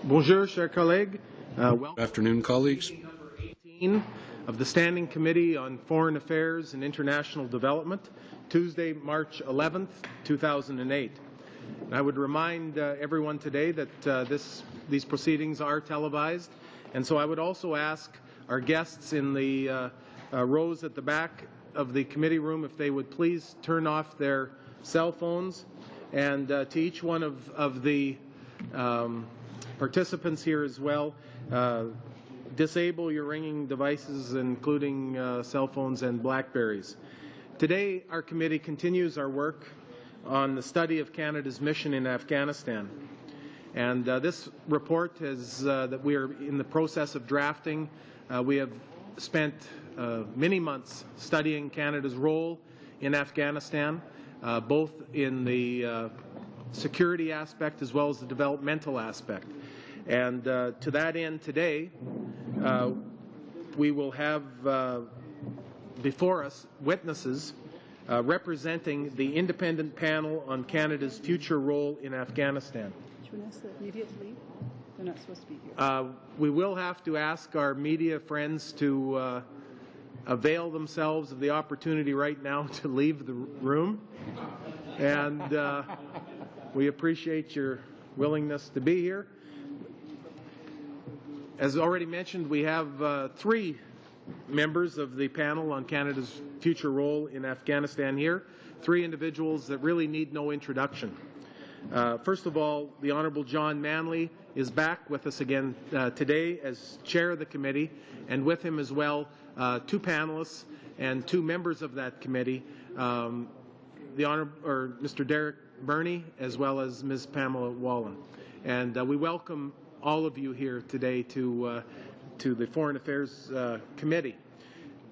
Bonjour, chers collègues. Good afternoon, colleagues. Meeting number 18 of the Standing Committee on Foreign Affairs and International Development, Tuesday, March 11th, 2008. And I would remind everyone today that these proceedings are televised, and so I would also ask our guests in the rows at the back of the committee room if they would please turn off their cell phones, and to each one of the participants here as well, disable your ringing devices, including cell phones and Blackberries. Today, our committee continues our work on the study of Canada's mission in Afghanistan. And this report that we are in the process of drafting. We have spent many months studying Canada's role in Afghanistan, both in the security aspect as well as the developmental aspect. And to that end today, we will have before us witnesses representing the independent panel on Canada's future role in Afghanistan. Should we ask the media to leave? They're not supposed to be here. We will have to ask our media friends to avail themselves of the opportunity right now to leave the room. And we appreciate your willingness to be here. As already mentioned, we have three members of the panel on Canada's future role in Afghanistan here, three individuals that really need no introduction. First of all, the Honourable John Manley is back with us again today as chair of the committee, and with him as well two panelists and two members of that committee, Mr. Derek Burney as well as Ms. Pamela Wallen. And we welcome all of you here today to the Foreign Affairs Committee.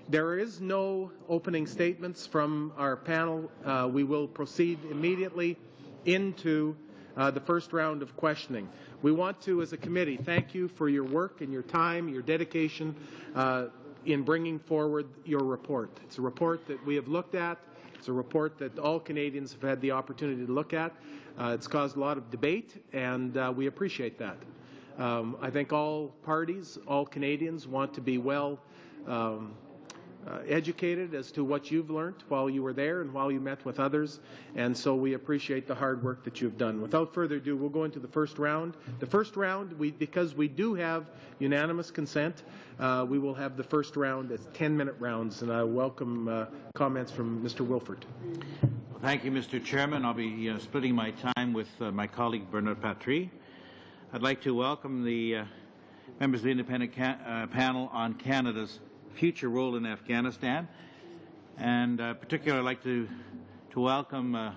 There is no opening statements from our panel. We will proceed immediately into the first round of questioning. We want to, as a committee, thank you for your work and your time, your dedication in bringing forward your report. It's a report that we have looked at. It's a report that all Canadians have had the opportunity to look at. It's caused a lot of debate, and we appreciate that. I think all parties, all Canadians want to be well educated as to what you've learned while you were there and while you met with others, and so we appreciate the hard work that you've done. Without further ado, we'll go into the first round. The first round, because we do have unanimous consent, we will have the first round as 10-minute rounds, and I welcome comments from Mr. Wilford. Well, thank you, Mr. Chairman. I'll be splitting my time with my colleague Bernard Patry. I'd like to welcome the members of the independent panel on Canada's future role in Afghanistan, and particularly I'd like to welcome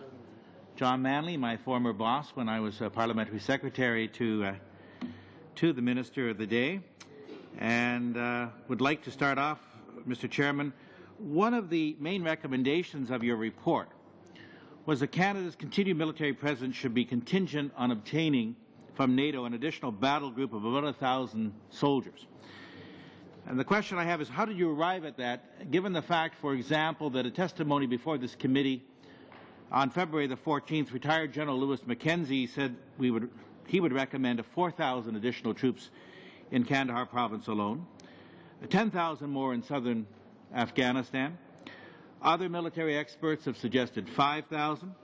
John Manley, my former boss when I was parliamentary secretary to the Minister of the day, and would like to start off, Mr. Chairman. One of the main recommendations of your report was that Canada's continued military presence should be contingent on obtaining from NATO an additional battle group of about 1,000 soldiers. And the question I have is, how did you arrive at that, given the fact, for example, that a testimony before this committee on February the 14th, retired General Louis Mackenzie said he would recommend 4,000 additional troops in Kandahar province alone, 10,000 more in southern Afghanistan. Other military experts have suggested 5,000.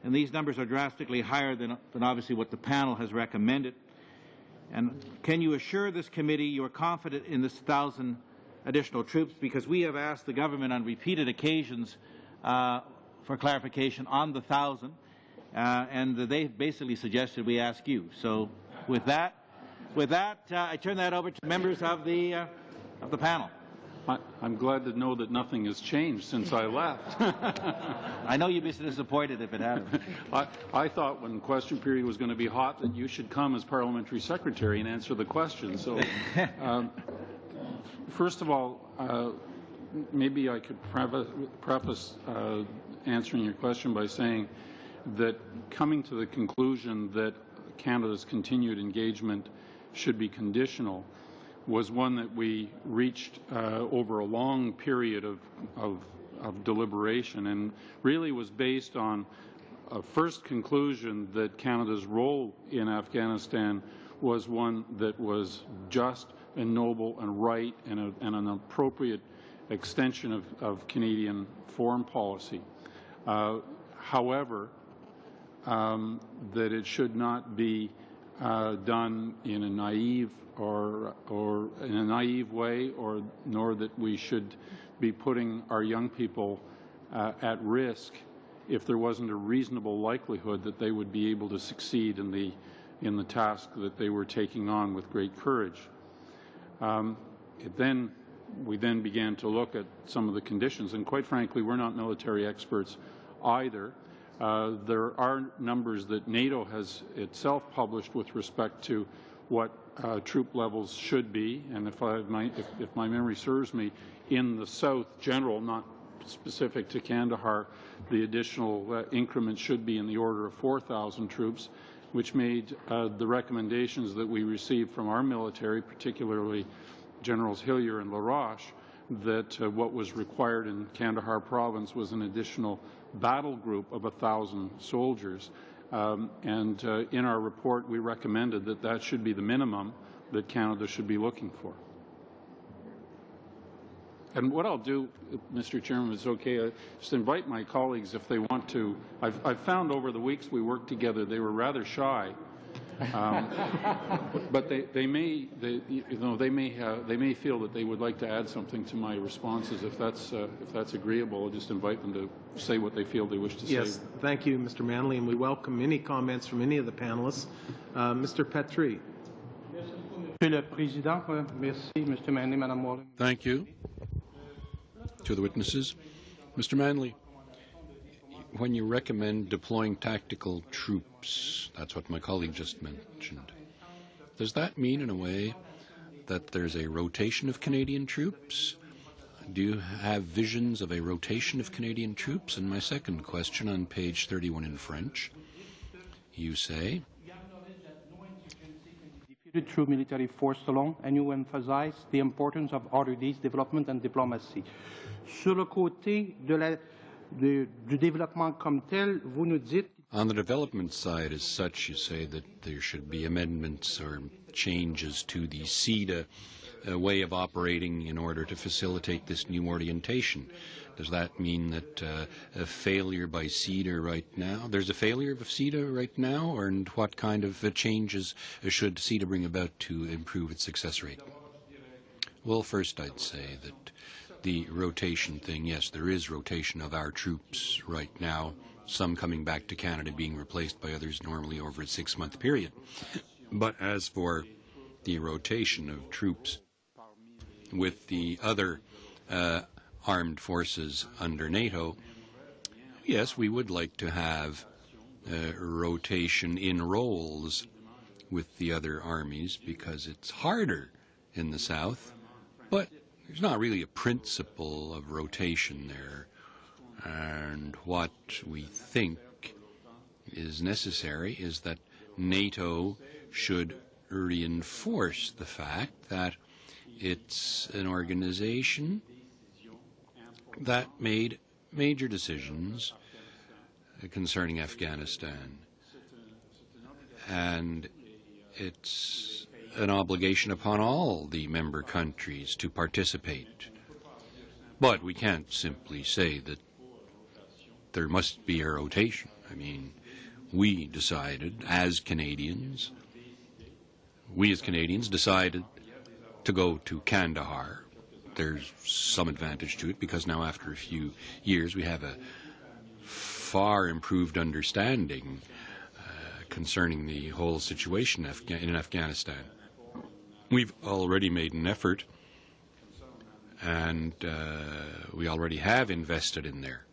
And these numbers are drastically higher than obviously what the panel has recommended. And can you assure this committee you are confident in this 1,000 additional troops? Because we have asked the government on repeated occasions for clarification on the 1,000, and they basically suggested we ask you. So with that, I turn that over to members of the panel. I'm glad to know that nothing has changed since I left. I know you'd be disappointed if it hadn't. I thought when question period was going to be hot that you should come as parliamentary secretary and answer the question. So, first of all, maybe I could preface answering your question by saying that coming to the conclusion that Canada's continued engagement should be conditional was one that we reached over a long period of deliberation, and really was based on a first conclusion that Canada's role in Afghanistan was one that was just and noble and right and an appropriate extension of Canadian foreign policy. However, that it should not be done in a naive or in a naive way, nor that we should be putting our young people at risk if there wasn't a reasonable likelihood that they would be able to succeed in the task that they were taking on with great courage. We then began to look at some of the conditions, and quite frankly, we're not military experts either. There are numbers that NATO has itself published with respect to what troop levels should be, and if my memory serves me, in the South general, not specific to Kandahar, the additional increment should be in the order of 4,000 troops, which made the recommendations that we received from our military, particularly Generals Hillier and LaRoche, that what was required in Kandahar province was an additional battle group of 1,000 soldiers. In our report, we recommended that that should be the minimum that Canada should be looking for. And what I'll do, Mr. Chairman, is okay, just invite my colleagues if they want to. I've found over the weeks we worked together, they were rather shy. But they may feel that they would like to add something to my responses. If that's agreeable, I'll just invite them to say what they feel they wish to say. Yes, thank you, Mr. Manley, and we welcome any comments from any of the panelists. Mr. Patry. Monsieur le Président, merci, Mr. Manley, Madame Wallen. Thank you to the witnesses. Mr. Manley, when you recommend deploying tactical troops, that's what my colleague just mentioned, does that mean in a way that there's a rotation of Canadian troops? Do you have visions of a rotation of Canadian troops? And my second question on page 31 in French, you say, defeated through military force alone, and you emphasize the importance of RD's development and diplomacy. Sur le côté du développement comme tel, vous nous dites... On the development side as such, you say that there should be amendments or changes to the CEDA way of operating in order to facilitate this new orientation. Does that mean that a failure by CEDA right now, there's a failure of CEDA right now, and what kind of changes should CEDA bring about to improve its success rate? Well, first I'd say that the rotation thing, yes, there is rotation of our troops right now, some coming back to Canada being replaced by others normally over a 6-month period. But as for the rotation of troops with the other armed forces under NATO, yes, we would like to have rotation in roles with the other armies because it's harder in the South, but there's not really a principle of rotation there. And what we think is necessary is that NATO should reinforce the fact that it's an organization that made major decisions concerning Afghanistan. And it's an obligation upon all the member countries to participate. But we can't simply say that there must be a rotation. I mean, we decided as Canadians decided to go to Kandahar. There's some advantage to it because now after a few years we have a far improved understanding concerning the whole situation in Afghanistan. We've already made an effort and we already have invested in there.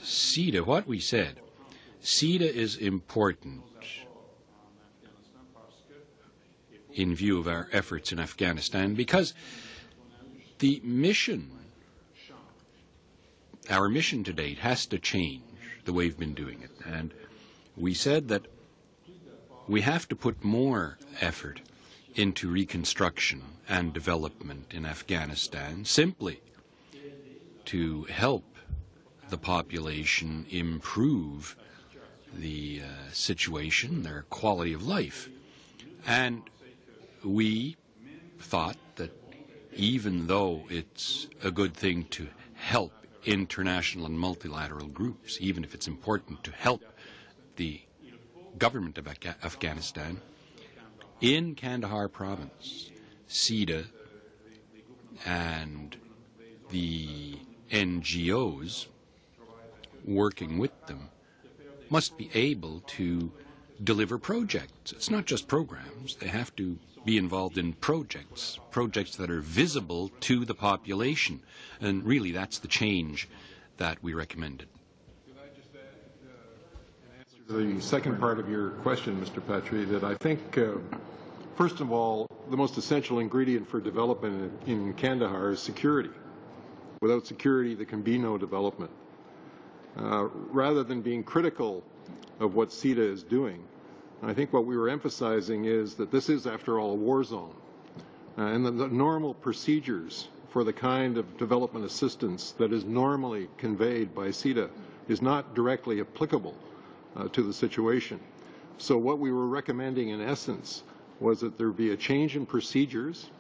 CEDA, what we said, CEDA is important in view of our efforts in Afghanistan because the mission, our mission to date has to change the way we've been doing it. And we said that we have to put more effort into reconstruction and development in Afghanistan simply to help the population improve the situation, their quality of life. And we thought that even though it's a good thing to help international and multilateral groups, even if it's important to help the government of Afghanistan, in Kandahar province, SIDA and the NGOs working with them must be able to deliver projects. It's not just programs. They have to be involved in projects that are visible to the population. And really, that's the change that we recommended. Could I just add an answer to the second part of your question, Mr. Patry, that I think, first of all, the most essential ingredient for development in Kandahar is security. Without security, there can be no development. Rather than being critical of what SIDA is doing, I think what we were emphasizing is that this is, after all, a war zone. And the normal procedures for the kind of development assistance that is normally conveyed by SIDA is not directly applicable to the situation. So what we were recommending, in essence, was that there be a change in procedures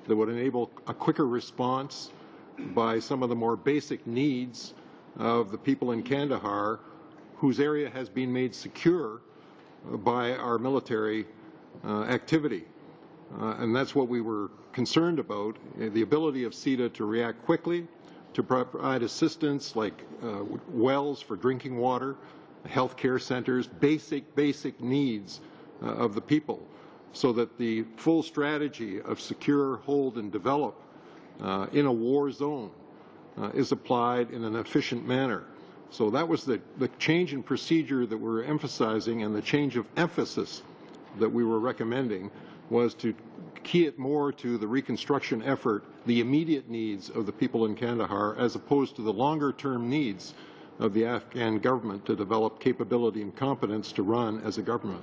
that would enable a quicker response by some of the more basic needs of the people in Kandahar, whose area has been made secure by our military activity. And that's what we were concerned about, the ability of SIDA to react quickly, to provide assistance like wells for drinking water, health care centers, basic needs of the people, so that the full strategy of secure, hold, and develop in a war zone is applied in an efficient manner. So that was the change in procedure that we were emphasizing, and the change of emphasis that we were recommending was to key it more to the reconstruction effort, the immediate needs of the people in Kandahar, as opposed to the longer-term needs of the Afghan government to develop capability and competence to run as a government.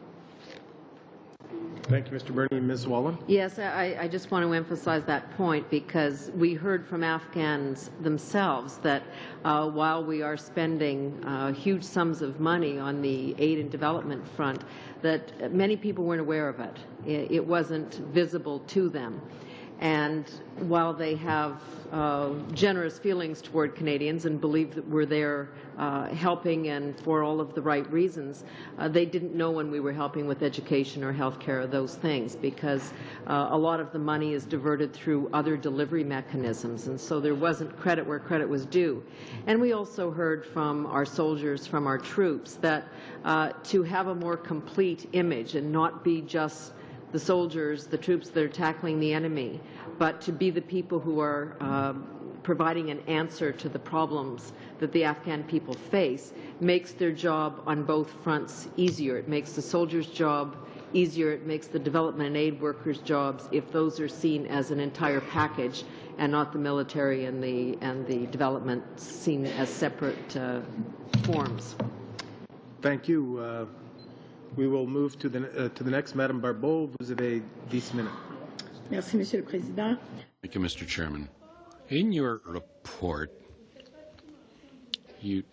Thank you, Mr. Burney. Ms. Wallen? Yes, I just want to emphasize that point, because we heard from Afghans themselves that while we are spending huge sums of money on the aid and development front, that many people weren't aware of it. It wasn't visible to them. And while they have generous feelings toward Canadians and believe that we're there helping and for all of the right reasons, they didn't know when we were helping with education or health care or those things, because a lot of the money is diverted through other delivery mechanisms, and so there wasn't credit where credit was due. And we also heard from our soldiers, from our troops, that to have a more complete image and not be just the soldiers, the troops that are tackling the enemy, but to be the people who are providing an answer to the problems that the Afghan people face, makes their job on both fronts easier. It makes the soldiers' job easier. It makes the development and aid workers' jobs, if those are seen as an entire package and not the military and the development seen as separate forms. Thank you. We will move to the next. Madame Barbeau, vous avez 10 minutes. Merci, Monsieur le Président. Thank you, Mr. Chairman. In your report, you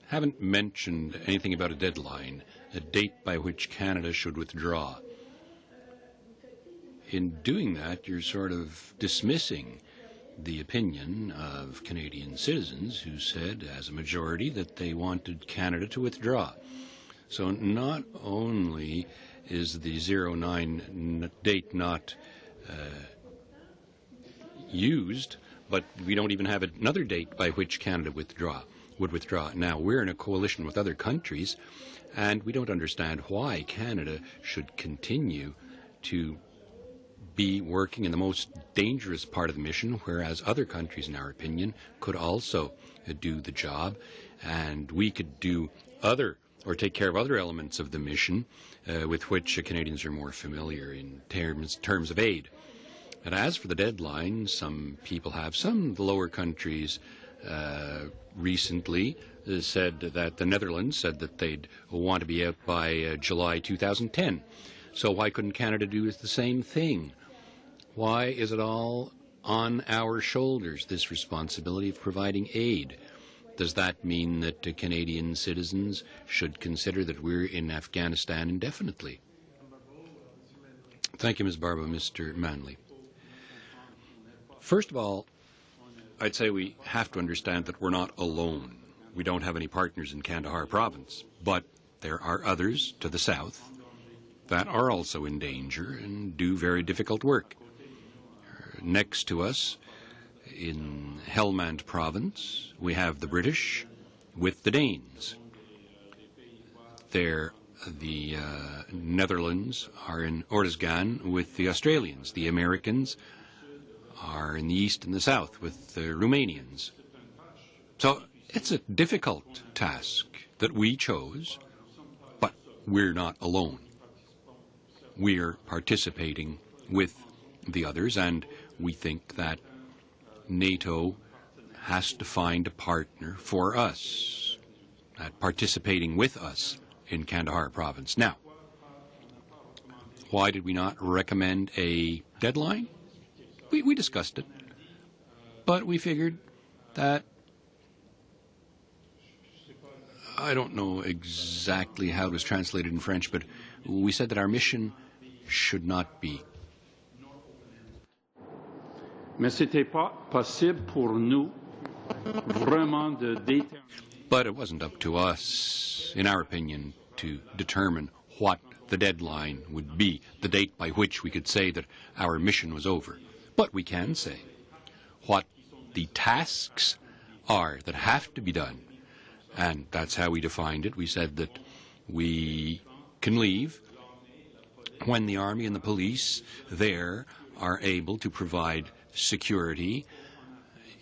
haven't mentioned anything about a deadline, a date by which Canada should withdraw. In doing that, you're sort of dismissing the opinion of Canadian citizens who said, as a majority, that they wanted Canada to withdraw. So not only is the 09 date not used, but we don't even have another date by which Canada would withdraw. Now, we're in a coalition with other countries, and we don't understand why Canada should continue to be working in the most dangerous part of the mission, whereas other countries, in our opinion, could also do the job, and we could do other or take care of other elements of the mission with which Canadians are more familiar in terms of aid. And as for the deadline, some of the lower countries recently said that the Netherlands said that they'd want to be out by July 2010. So why couldn't Canada do the same thing? Why is it all on our shoulders, this responsibility of providing aid? Does that mean that Canadian citizens should consider that we're in Afghanistan indefinitely? Thank you, Ms. Barba. Mr. Manley. First of all, I'd say we have to understand that we're not alone. We don't have any partners in Kandahar province, but there are others to the south that are also in danger and do very difficult work. Next to us, in Helmand province, we have the British with the Danes. There, the Netherlands are in Oranjega with the Australians. The Americans are in the east and the south with the Romanians. So it's a difficult task that we chose, but we're not alone. We're participating with the others, and we think that NATO has to find a partner for us, participating with us in Kandahar province. Now, why did we not recommend a deadline? We discussed it, but we figured that, I don't know exactly how it was translated in French, but we said that our mission should not be. Mais c'était pas possible pour nous vraiment de déterminer. But it wasn't up to us, in our opinion, to determine what the deadline would be, the date by which we could say that our mission was over. But we can say what the tasks are that have to be done. And that's how we defined it. We said that we can leave when the Army and the police there are able to provide security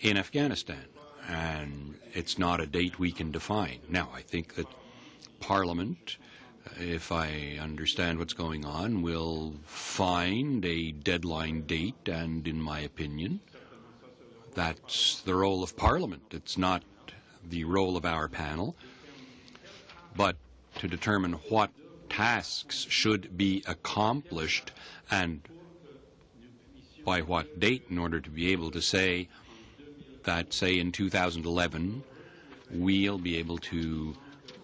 in Afghanistan. And it's not a date we can define. Now, I think that Parliament, if I understand what's going on, will find a deadline date, and in my opinion, that's the role of Parliament. It's not the role of our panel, but to determine what tasks should be accomplished and by what date, in order to be able to say that, say, in 2011, we'll be able to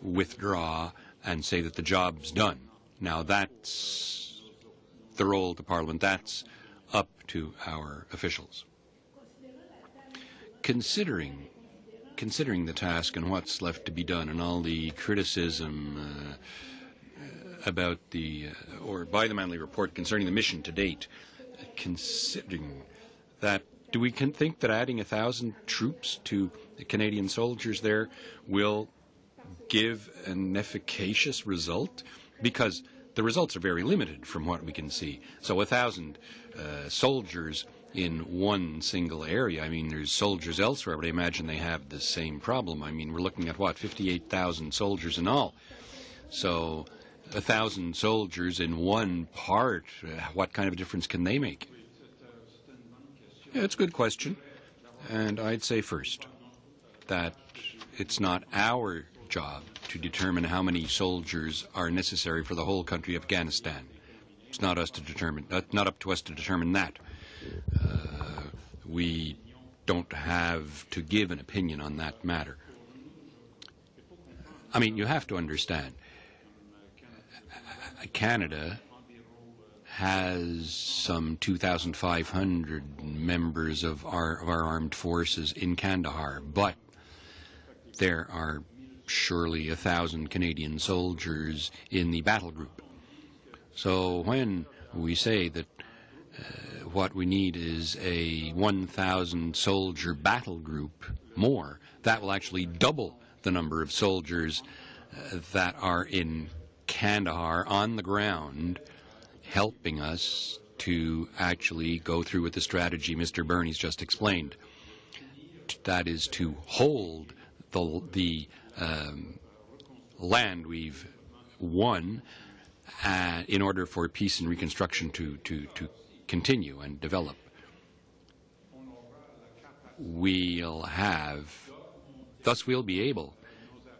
withdraw and say that the job's done. Now, that's the role of the Parliament. That's up to our officials. Considering the task and what's left to be done and all the criticism about or by the Manley report concerning the mission to date, considering that, do we think that adding 1,000 troops to the Canadian soldiers there will give an efficacious result? Because the results are very limited from what we can see. So 1,000 soldiers in one single area, I mean, there's soldiers elsewhere, but I imagine they have the same problem. I mean, we're looking at, what, 58,000 soldiers in all. So 1,000 soldiers in one part, what kind of a difference can they make? Yeah, it's a good question. And I'd say first that it's not our job to determine how many soldiers are necessary for the whole country of Afghanistan. It's not us to determine, not up to us to determine that. We don't have to give an opinion on that matter. I mean, you have to understand, Canada has some 2,500 members of our armed forces in Kandahar, but there are surely 1,000 Canadian soldiers in the battle group. So when we say that what we need is a 1,000 soldier battle group more, that will actually double the number of soldiers that are in Kandahar on the ground, helping us to actually go through with the strategy Mr. Bernie's just explained. That is to hold the land we've won in order for peace and reconstruction to continue and develop. Thus we'll be able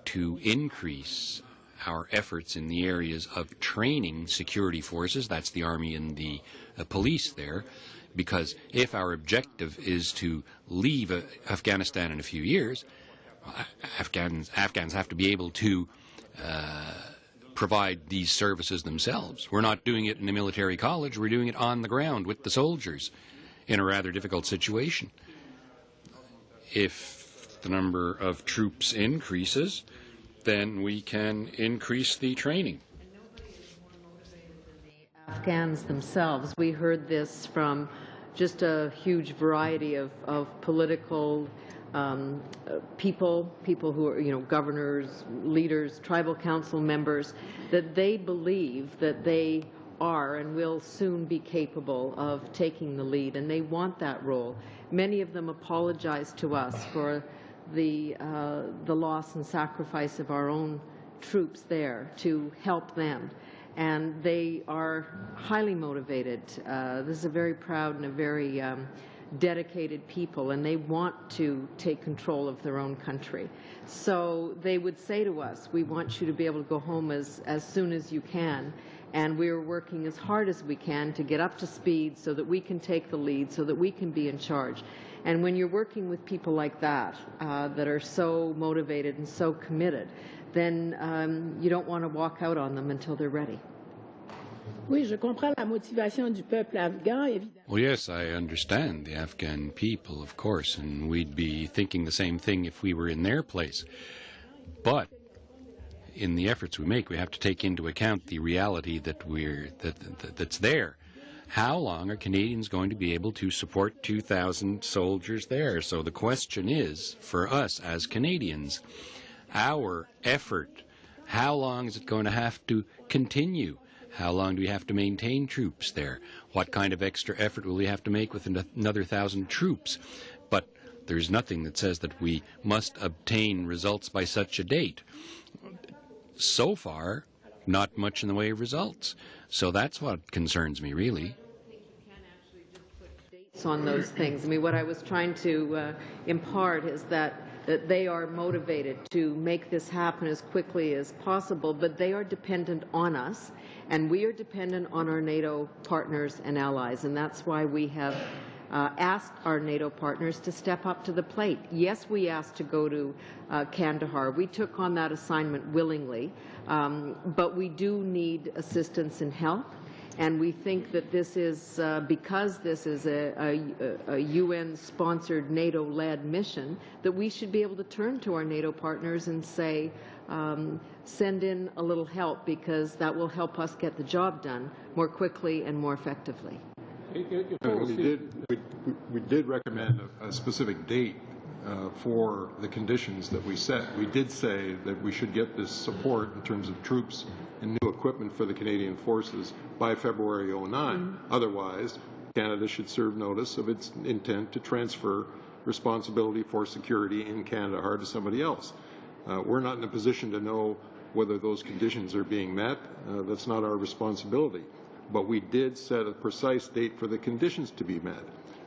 to increase our efforts in the areas of training security forces, that's the Army and the police there, because if our objective is to leave Afghanistan in a few years, Afghans have to be able to provide these services themselves. We're not doing it in a military college, we're doing it on the ground with the soldiers in a rather difficult situation. If the number of troops increases, then we can increase the training. Afghans themselves. We heard this from just a huge variety of political people who are, governors, leaders, tribal council members, that they believe that they are and will soon be capable of taking the lead, and they want that role. Many of them apologize to us for the loss and sacrifice of our own troops there to help them. And they are highly motivated. This is a very proud and a very dedicated people, and they want to take control of their own country. So they would say to us, we want you to be able to go home as soon as you can, and we're working as hard as we can to get up to speed so that we can take the lead, so that we can be in charge. And when you're working with people like that, that are so motivated and so committed, then you don't want to walk out on them until they're ready. Oui, je comprends la motivation du peuple afghan, évidemment. Well, yes, I understand the Afghan people, of course, and we'd be thinking the same thing if we were in their place. But in the efforts we make, we have to take into account the reality that that's there. How long are Canadians going to be able to support 2,000 soldiers there? So the question is, for us as Canadians, our effort, how long is it going to have to continue? How long do we have to maintain troops there? What kind of extra effort will we have to make with another 1,000 troops? But there's nothing that says that we must obtain results by such a date. So far, not much in the way of results. So that's what concerns me, really. On those things. I mean, what I was trying to impart is that they are motivated to make this happen as quickly as possible, but they are dependent on us, and we are dependent on our NATO partners and allies, and that's why we have asked our NATO partners to step up to the plate. Yes, we asked to go to Kandahar. We took on that assignment willingly, but we do need assistance and help. And we think that this is, because this is a UN-sponsored, NATO-led mission, that we should be able to turn to our NATO partners and say, send in a little help, because that will help us get the job done more quickly and more effectively. We did recommend a specific date for the conditions that we set. We did say that we should get this support in terms of troops and new equipment for the Canadian forces by February 09. Otherwise, Canada should serve notice of its intent to transfer responsibility for security in Kandahar to somebody else. We're not in a position to know whether those conditions are being met. That's not our responsibility. But we did set a precise date for the conditions to be met.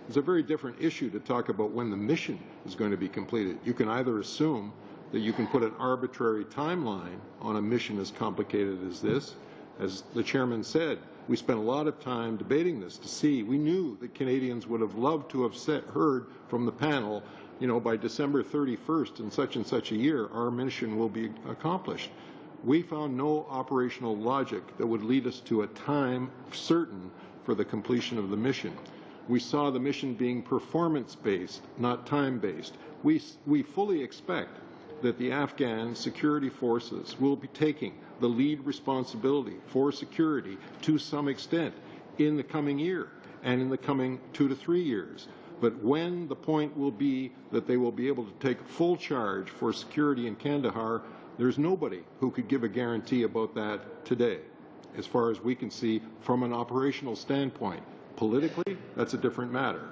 It's a very different issue to talk about when the mission is going to be completed. You can either assume that you can put an arbitrary timeline on a mission as complicated as this. As the chairman said, we spent a lot of time debating this to see. We knew that Canadians would have loved to have heard from the panel, by December 31st in such and such a year, our mission will be accomplished. We found no operational logic that would lead us to a time certain for the completion of the mission. We saw the mission being performance-based, not time-based. We fully expect that the Afghan security forces will be taking the lead responsibility for security to some extent in the coming year and in the coming 2 to 3 years. But when the point will be that they will be able to take full charge for security in Kandahar, there's nobody who could give a guarantee about that today, as far as we can see from an operational standpoint. Politically, that's a different matter.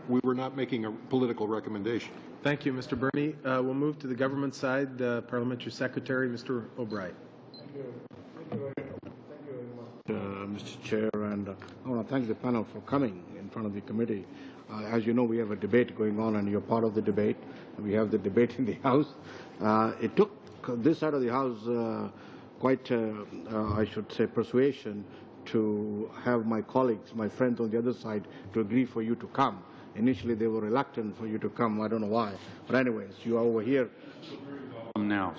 We were not making a political recommendation. Thank you, Mr. Burney. We'll move to the government side. Parliamentary Secretary, Mr. O'Brien. Thank you very much, Mr. Chair, and I want to thank the panel for coming in front of the committee. As you know, we have a debate going on, and you're part of the debate. We have the debate in the House. It took this side of the House quite, I should say, persuasion to have my colleagues, my friends on the other side, to agree for you to come. Initially, they were reluctant for you to come. I don't know why. But anyways, you are over here. Now,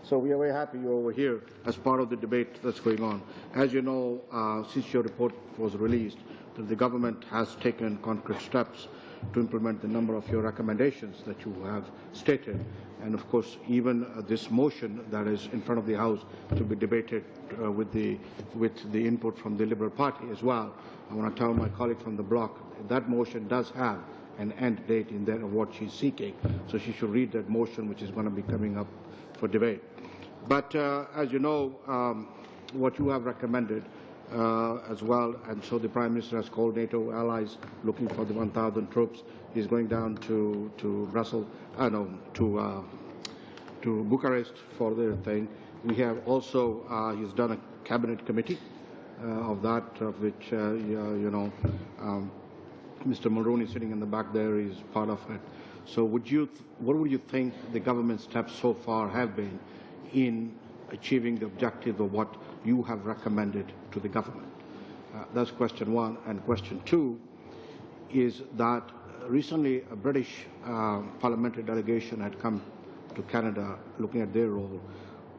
so we are very happy you're over here as part of the debate that's going on. As you know, since your report was released, that the government has taken concrete steps to implement the number of your recommendations that you have stated. And of course, even this motion that is in front of the House to be debated with the input from the Liberal Party as well. I want to tell my colleague from the bloc that motion does have an end date in there of what she's seeking. So she should read that motion, which is going to be coming up for debate. But as you know, what you have recommended as well, and so the Prime Minister has called NATO allies looking for the 1,000 troops. He's going down to Brussels, to Bucharest for their thing. We have also, he's done a cabinet committee of that, of which, Mr. Mulroney sitting in the back there is part of it. So what would you think the government steps so far have been in achieving the objective of what you have recommended to the government? That's question one. And question two is that recently a British parliamentary delegation had come to Canada looking at their role.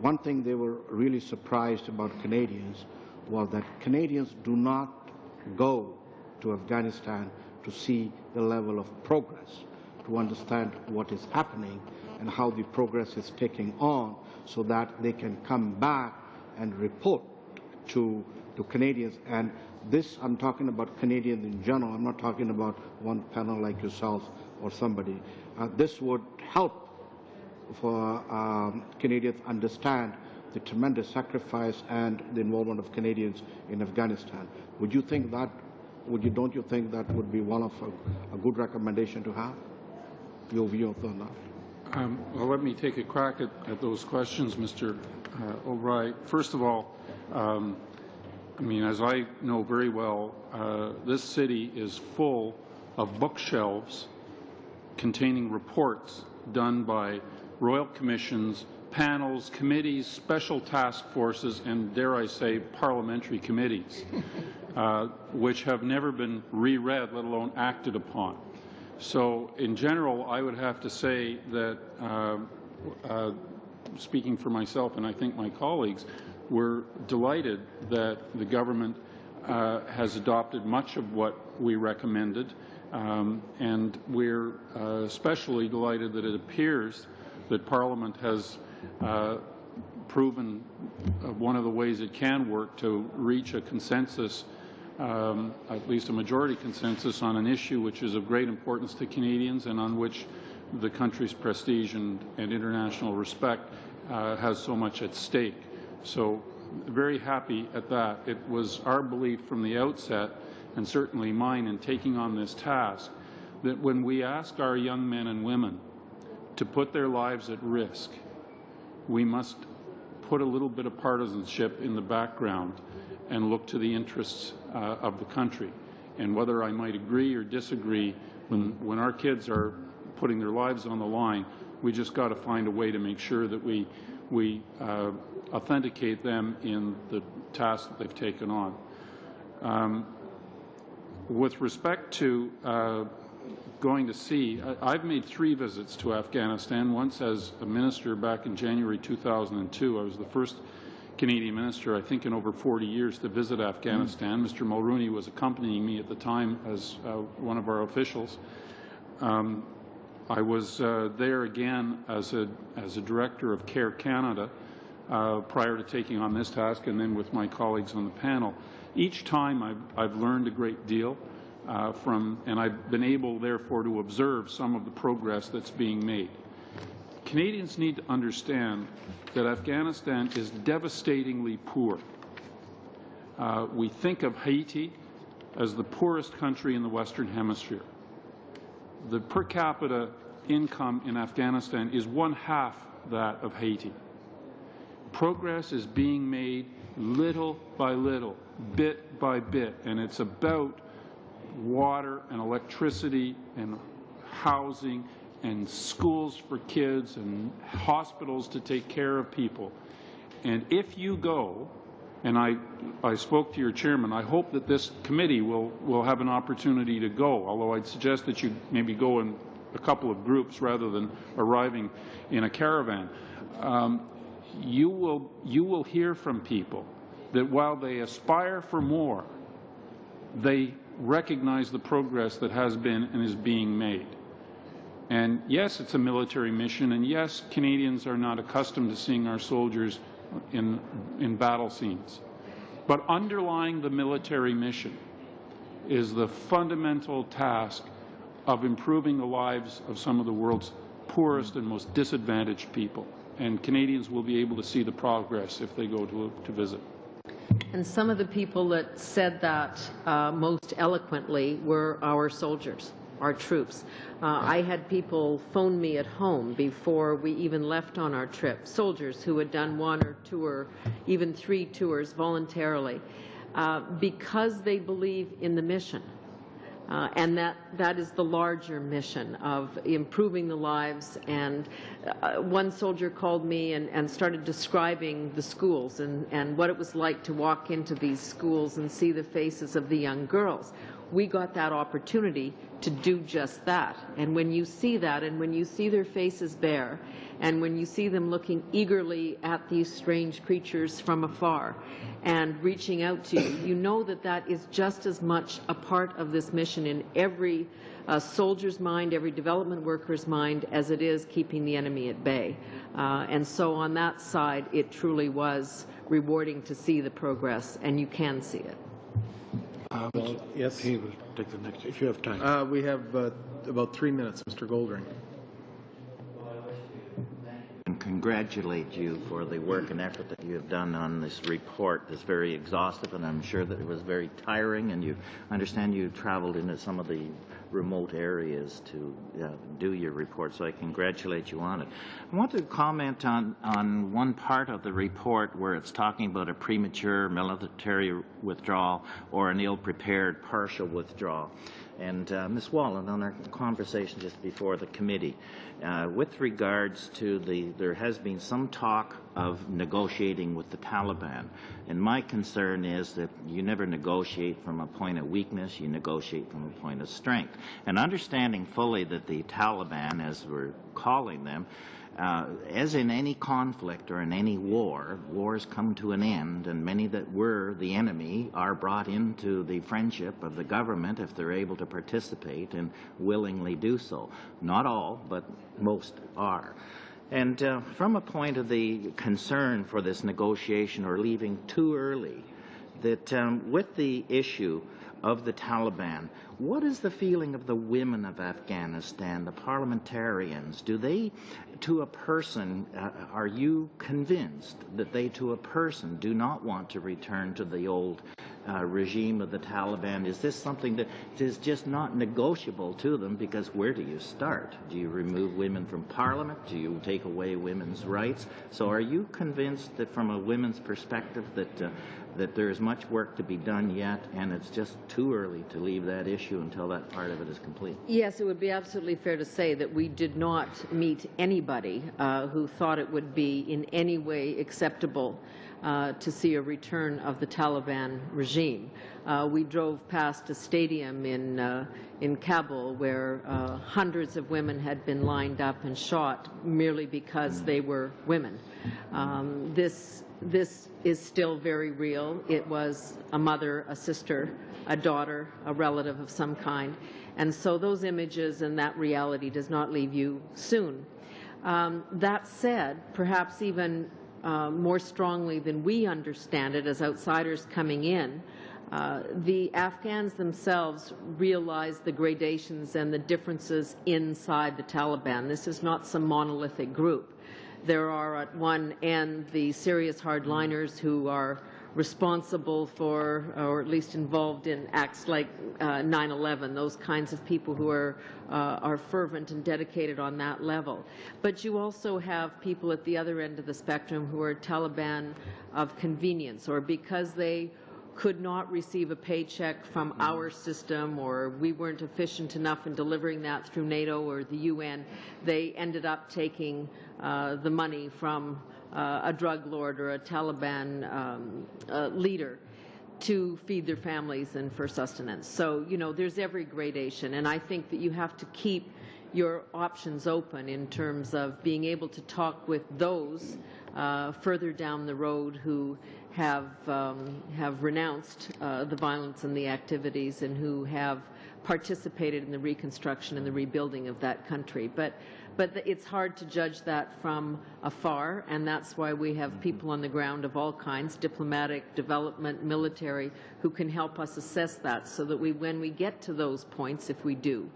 One thing they were really surprised about Canadians was that Canadians do not go to Afghanistan to see the level of progress, to understand what is happening and how the progress is taking on, so that they can come back and report to Canadians. And this, I'm talking about Canadians in general. I'm not talking about one panel like yourself or somebody. This would help for Canadians understand the tremendous sacrifice and the involvement of Canadians in Afghanistan. Would you think that? Don't you think that would be one of a good recommendation to have? Your view on that? Well, let me take a crack at those questions, Mr. O'Brien. First of all, I mean, as I know very well, this city is full of bookshelves containing reports done by royal commissions, panels, committees, special task forces, and, dare I say, parliamentary committees, which have never been reread, let alone acted upon. So, in general, I would have to say that, speaking for myself and I think my colleagues, we're delighted that the government has adopted much of what we recommended, and we're especially delighted that it appears that Parliament has proven one of the ways it can work to reach a consensus, at least a majority consensus, on an issue which is of great importance to Canadians and on which the country's prestige and international respect has so much at stake. So very happy at that. It was our belief from the outset, and certainly mine in taking on this task, that when we ask our young men and women to put their lives at risk, we must put a little bit of partisanship in the background and look to the interests of the country. And whether I might agree or disagree, when our kids are putting their lives on the line, we just got to find a way to make sure that we authenticate them in the task that they've taken on. With respect to going to see, I've made 3 visits to Afghanistan, once as a minister back in January 2002. I was the first Canadian minister, I think, in over 40 years to visit Afghanistan. Mr. Mulroney was accompanying me at the time as one of our officials. I was there again as a director of CARE Canada prior to taking on this task, and then with my colleagues on the panel. Each time I've learned a great deal and I've been able, therefore, to observe some of the progress that's being made. Canadians need to understand that Afghanistan is devastatingly poor. We think of Haiti as the poorest country in the Western Hemisphere. The per capita income in Afghanistan is 1/2 that of Haiti. Progress is being made little by little, bit by bit, and it's about water and electricity and housing and schools for kids and hospitals to take care of people. And if you go And I spoke to your chairman. I hope that this committee will have an opportunity to go, although I'd suggest that you maybe go in a couple of groups rather than arriving in a caravan. You will hear from people that while they aspire for more, they recognize the progress that has been and is being made. And yes, it's a military mission, and yes, Canadians are not accustomed to seeing our soldiers in battle scenes. But underlying the military mission is the fundamental task of improving the lives of some of the world's poorest and most disadvantaged people. And Canadians will be able to see the progress if they go to visit. And some of the people that said that most eloquently were our soldiers, our troops. I had people phone me at home before we even left on our trip, soldiers who had done 1 or 2 or even 3 tours voluntarily, because they believe in the mission. And that is the larger mission of improving the lives. And one soldier called me and started describing the schools and what it was like to walk into these schools and see the faces of the young girls. We got that opportunity to do just that. And when you see that, and when you see their faces bare, and when you see them looking eagerly at these strange creatures from afar and reaching out to you, you know that that is just as much a part of this mission in every soldier's mind, every development worker's mind, as it is keeping the enemy at bay. And so on that side, it truly was rewarding to see the progress, and you can see it. Yes. He will take the next, if you have time. We have about 3 minutes, Mr. Goldring. And congratulate you for the work and effort that you have done on this report. It's very exhaustive, and I'm sure that it was very tiring, and I understand you traveled into some of the remote areas to do your report, so I congratulate you on it. I want to comment on one part of the report where it's talking about a premature military withdrawal or an ill-prepared partial withdrawal. And Ms. Wallen, on our conversation just before the committee, with regards to there has been some talk of negotiating with the Taliban. And my concern is that you never negotiate from a point of weakness, you negotiate from a point of strength. And understanding fully that the Taliban, as we're calling them, as in any conflict or in any war, wars come to an end, and many that were the enemy are brought into the friendship of the government if they're able to participate and willingly do so. Not all, but most are. And from a point of the concern for this negotiation or leaving too early, that with the issue of the Taliban, what is the feeling of the women of Afghanistan, the parliamentarians? Do they, to a person, are you convinced that they, to a person, do not want to return to the old regime of the Taliban? Is this something that is just not negotiable to them? Because where do you start? Do you remove women from Parliament? Do you take away women's rights? So are you convinced that from a women's perspective that there is much work to be done yet, and it's just too early to leave that issue until that part of it is complete? Yes, it would be absolutely fair to say that we did not meet anybody who thought it would be in any way acceptable to see a return of the Taliban regime. We drove past a stadium in Kabul where hundreds of women had been lined up and shot merely because they were women. This is still very real. It was a mother, a sister, a daughter, a relative of some kind. And so those images and that reality does not leave you soon. That said, perhaps even more strongly than we understand it as outsiders coming in, the Afghans themselves realize the gradations and the differences inside the Taliban. This is not some monolithic group. There are at one end the serious hardliners who are responsible for, or at least involved in acts like 9/11, those kinds of people who are fervent and dedicated on that level. But you also have people at the other end of the spectrum who are Taliban of convenience, or because they could not receive a paycheck from our system, or we weren't efficient enough in delivering that through NATO or the UN, they ended up taking the money from a drug lord or a Taliban leader to feed their families and for sustenance. So, you know, there's every gradation, and I think that you have to keep your options open in terms of being able to talk with those further down the road who have renounced the violence and the activities and who have participated in the reconstruction and the rebuilding of that country. But it's hard to judge that from afar, and that's why we have people on the ground of all kinds, diplomatic, development, military, who can help us assess that so that when we get to those points, if we do,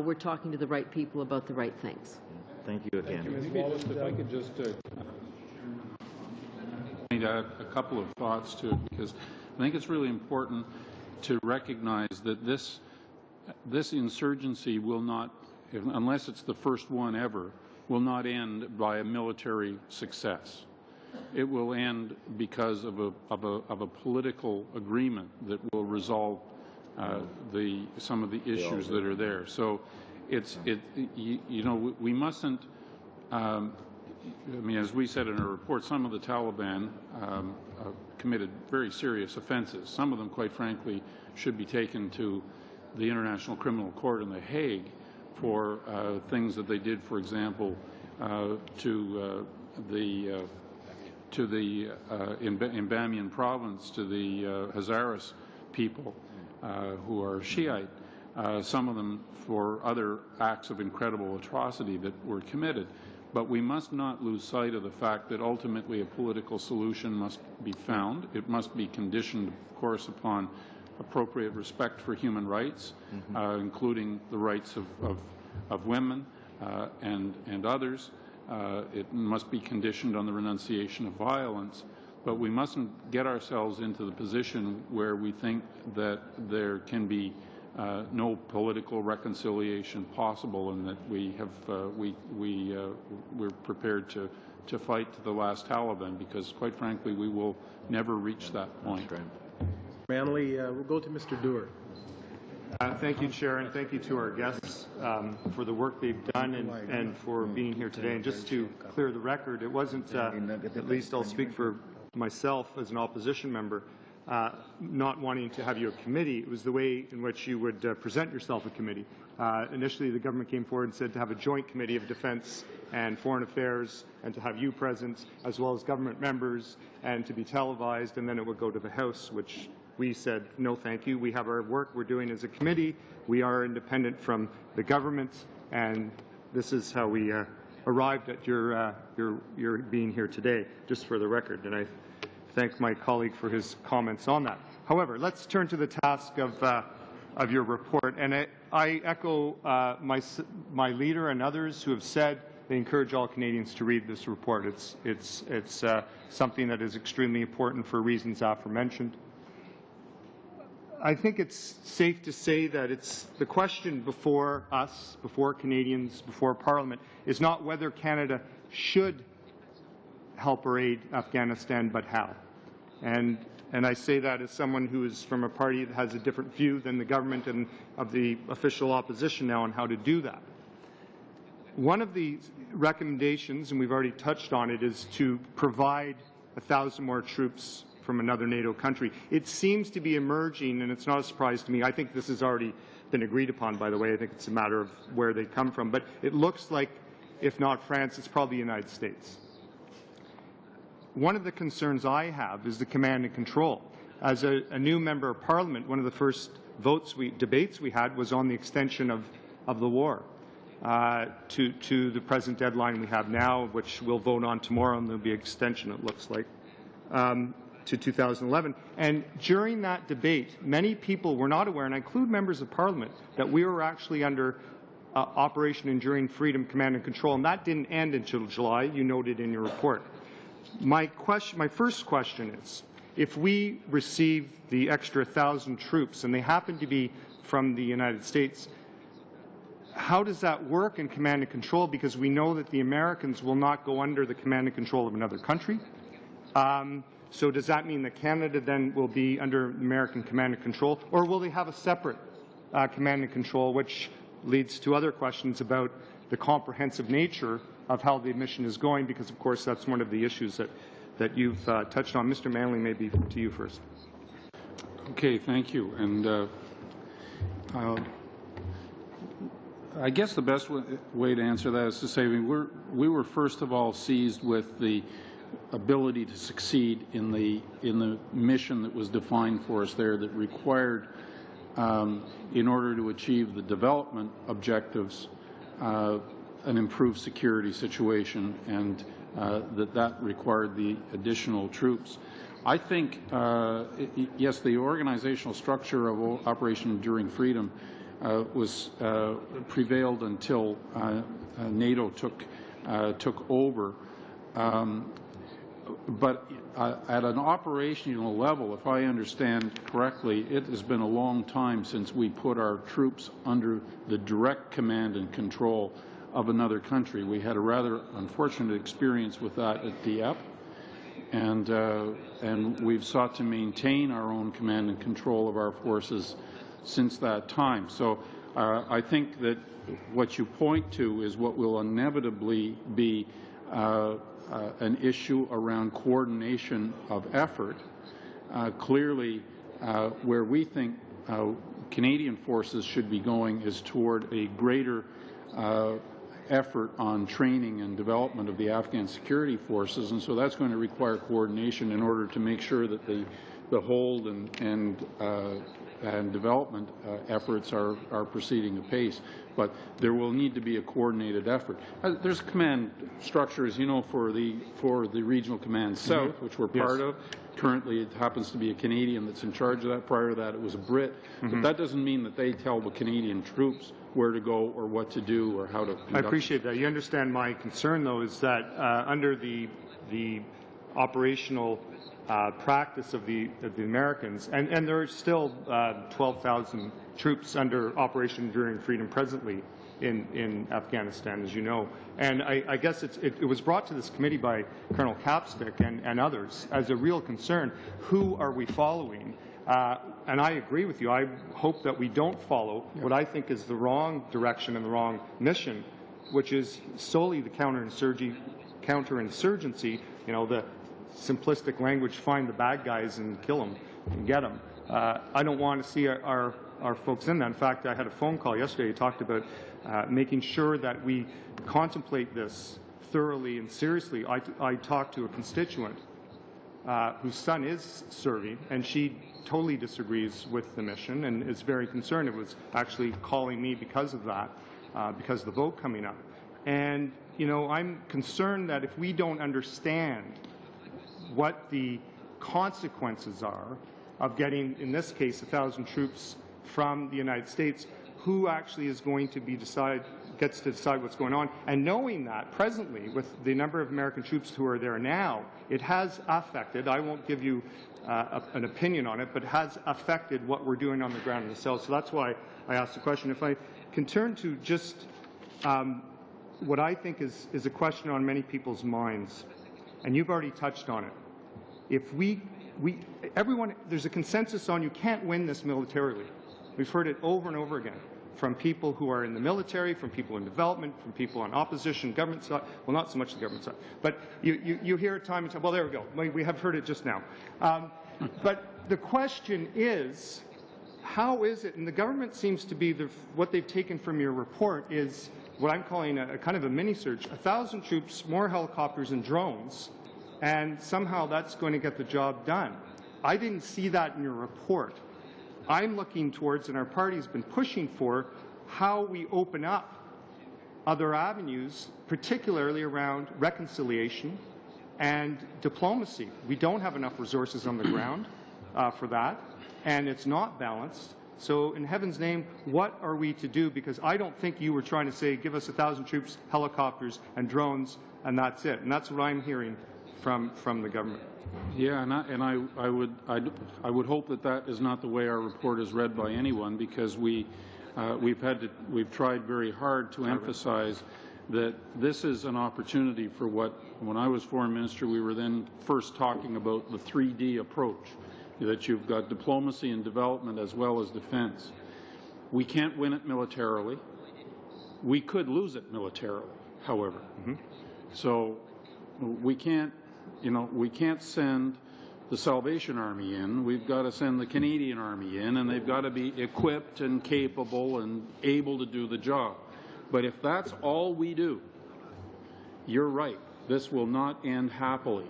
we're talking to the right people about the right things. Thank you again. Thank you, Ms. Wallace. If I could just add a couple of thoughts to it, because I think it's really important to recognize that this insurgency will not, unless it's the first one ever, will not end by a military success. It will end because of a political agreement that will resolve some of the issues that are there. So you know, we mustn't. I mean, as we said in our report, some of the Taliban committed very serious offenses. Some of them, quite frankly, should be taken to the International Criminal Court in The Hague for things that they did, for example, in Bamiyan province, to the Hazaras people who are Shiite, some of them for other acts of incredible atrocity that were committed. But we must not lose sight of the fact that ultimately a political solution must be found. It must be conditioned, of course, upon appropriate respect for human rights, including the rights of women and others. It must be conditioned on the renunciation of violence. But we mustn't get ourselves into the position where we think that there can be no political reconciliation possible, and that we're prepared to fight to the last Taliban, because quite frankly we will never reach that point. Manley, we'll go to Mr. Doer. Thank you, Chair, and thank you to our guests for the work they've done and for being here today. And just to clear the record, it wasn't, at least I'll speak for myself as an opposition member, not wanting to have you a committee. It was the way in which you would present yourself a committee. Initially, the government came forward and said to have a joint committee of defense and foreign affairs, and to have you present, as well as government members, and to be televised, and then it would go to the House, which we said, no, thank you. We have our work we're doing as a committee. We are independent from the government, and this is how we arrived at your being here today, just for the record. And I thank my colleague for his comments on that. However, let's turn to the task of your report. And I echo my leader and others who have said they encourage all Canadians to read this report. It's something that is extremely important for reasons aforementioned. I think it's safe to say that the question before us, before Canadians, before Parliament, is not whether Canada should help or aid Afghanistan, but how. And I say that as someone who is from a party that has a different view than the government and of the official opposition now on how to do that. One of the recommendations, and we've already touched on it, is to provide 1,000 more troops from another NATO country. It seems to be emerging, and it's not a surprise to me. I think this has already been agreed upon, by the way. I think it's a matter of where they come from. But it looks like, if not France, it's probably the United States. One of the concerns I have is the command and control. As a new member of Parliament, one of the first debates we had was on the extension of the war to the present deadline we have now, which we'll vote on tomorrow, and there'll be an extension, it looks like, to 2011. And during that debate, many people were not aware, and I include members of Parliament, that we were actually under Operation Enduring Freedom Command and Control, and that didn't end until July. You noted in your report. My first question is, if we receive the extra 1,000 troops, and they happen to be from the United States, how does that work in command and control? Because we know that the Americans will not go under the command and control of another country. So does that mean that Canada then will be under American command and control, or will they have a separate command and control, which leads to other questions about the comprehensive nature of how the mission is going, because, of course, that's one of the issues that you've touched on. Mr. Manley, maybe to you first. Okay, thank you. And I guess the best way to answer that is to say we were first of all seized with the ability to succeed in the mission that was defined for us there, that required, in order to achieve the development objectives, an improved security situation, and that required the additional troops. I think, yes, the organizational structure of Operation Enduring Freedom was prevailed until NATO took over. But at an operational level, if I understand correctly, it has been a long time since we put our troops under the direct command and control of another country. We had a rather unfortunate experience with that at Dieppe, and we've sought to maintain our own command and control of our forces since that time. So I think that what you point to is what will inevitably be an issue around coordination of effort. Clearly, where we think Canadian forces should be going is toward a greater effort on training and development of the Afghan security forces, and so that's going to require coordination in order to make sure that the hold and development efforts are proceeding apace. But there will need to be a coordinated effort. There's command structures, you know, for the Regional Command South, which we're part of. Currently, it happens to be a Canadian that's in charge of that. Prior to that, it was a Brit. But that doesn't mean that they tell the Canadian troops where to go or what to do or how to conduct. I appreciate that. You understand my concern, though, is that under the operational practice of the Americans, and there are still 12,000 troops under Operation Enduring Freedom presently in Afghanistan, as you know. And I guess it was brought to this committee by Colonel Capstick and others as a real concern. Who are we following? And I agree with you. I hope that we don't follow what I think is the wrong direction and the wrong mission, which is solely the counterinsurgency, you know, the simplistic language, find the bad guys and kill them and get them. I don't want to see our folks in that. In fact, I had a phone call yesterday. He talked about making sure that we contemplate this thoroughly and seriously. I talked to a constituent whose son is serving, and she totally disagrees with the mission and is very concerned. It was actually calling me because of that, because of the vote coming up. And, you know, I'm concerned that if we don't understand what the consequences are of getting, in this case, 1,000 troops from the United States, who actually is going to be gets to decide what's going on. And knowing that presently, with the number of American troops who are there now, it has affected, I won't give you an opinion on it, but has affected what we're doing on the ground in the South. So that's why I asked the question. If I can turn to just what I think is a question on many people's minds, and you've already touched on it. If everyone, there's a consensus on you can't win this militarily. We've heard it over and over again from people who are in the military, from people in development, from people on opposition, government side. Well, not so much the government side, but you hear it time and time. Well, there we go. We have heard it just now. But the question is, how is it? And the government seems to be what they've taken from your report is what I'm calling a kind of a mini-surge. 1,000 troops, more helicopters and drones, and somehow that's going to get the job done. I didn't see that in your report. I'm looking towards, and our party's been pushing for, how we open up other avenues, particularly around reconciliation and diplomacy. We don't have enough resources on the ground for that, and it's not balanced. So in heaven's name, what are we to do? Because I don't think you were trying to say, give us 1,000 troops, helicopters, and drones, and that's it. And that's what I'm hearing from the government. Yeah, and I would hope that is not the way our report is read by anyone, because we've tried very hard to emphasize that this is an opportunity for when I was Foreign Minister, we were then first talking about the 3D approach, that you've got diplomacy and development as well as defense. We can't win it militarily. We could lose it militarily, however. So we can't, we can't send the Salvation Army in. We've got to send the Canadian Army in, and they've got to be equipped and capable and able to do the job. But if that's all we do, you're right. This will not end happily.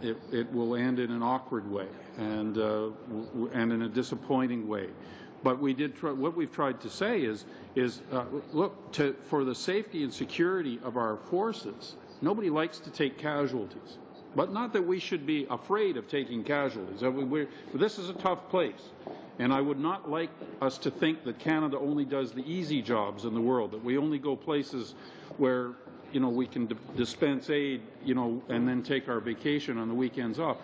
It will end in an awkward way and in a disappointing way. But we did try, what we've tried to say is look, for the safety and security of our forces, nobody likes to take casualties. But not that we should be afraid of taking casualties. This is a tough place. And I would not like us to think that Canada only does the easy jobs in the world, that we only go places where we can dispense aid, and then take our vacation on the weekends off.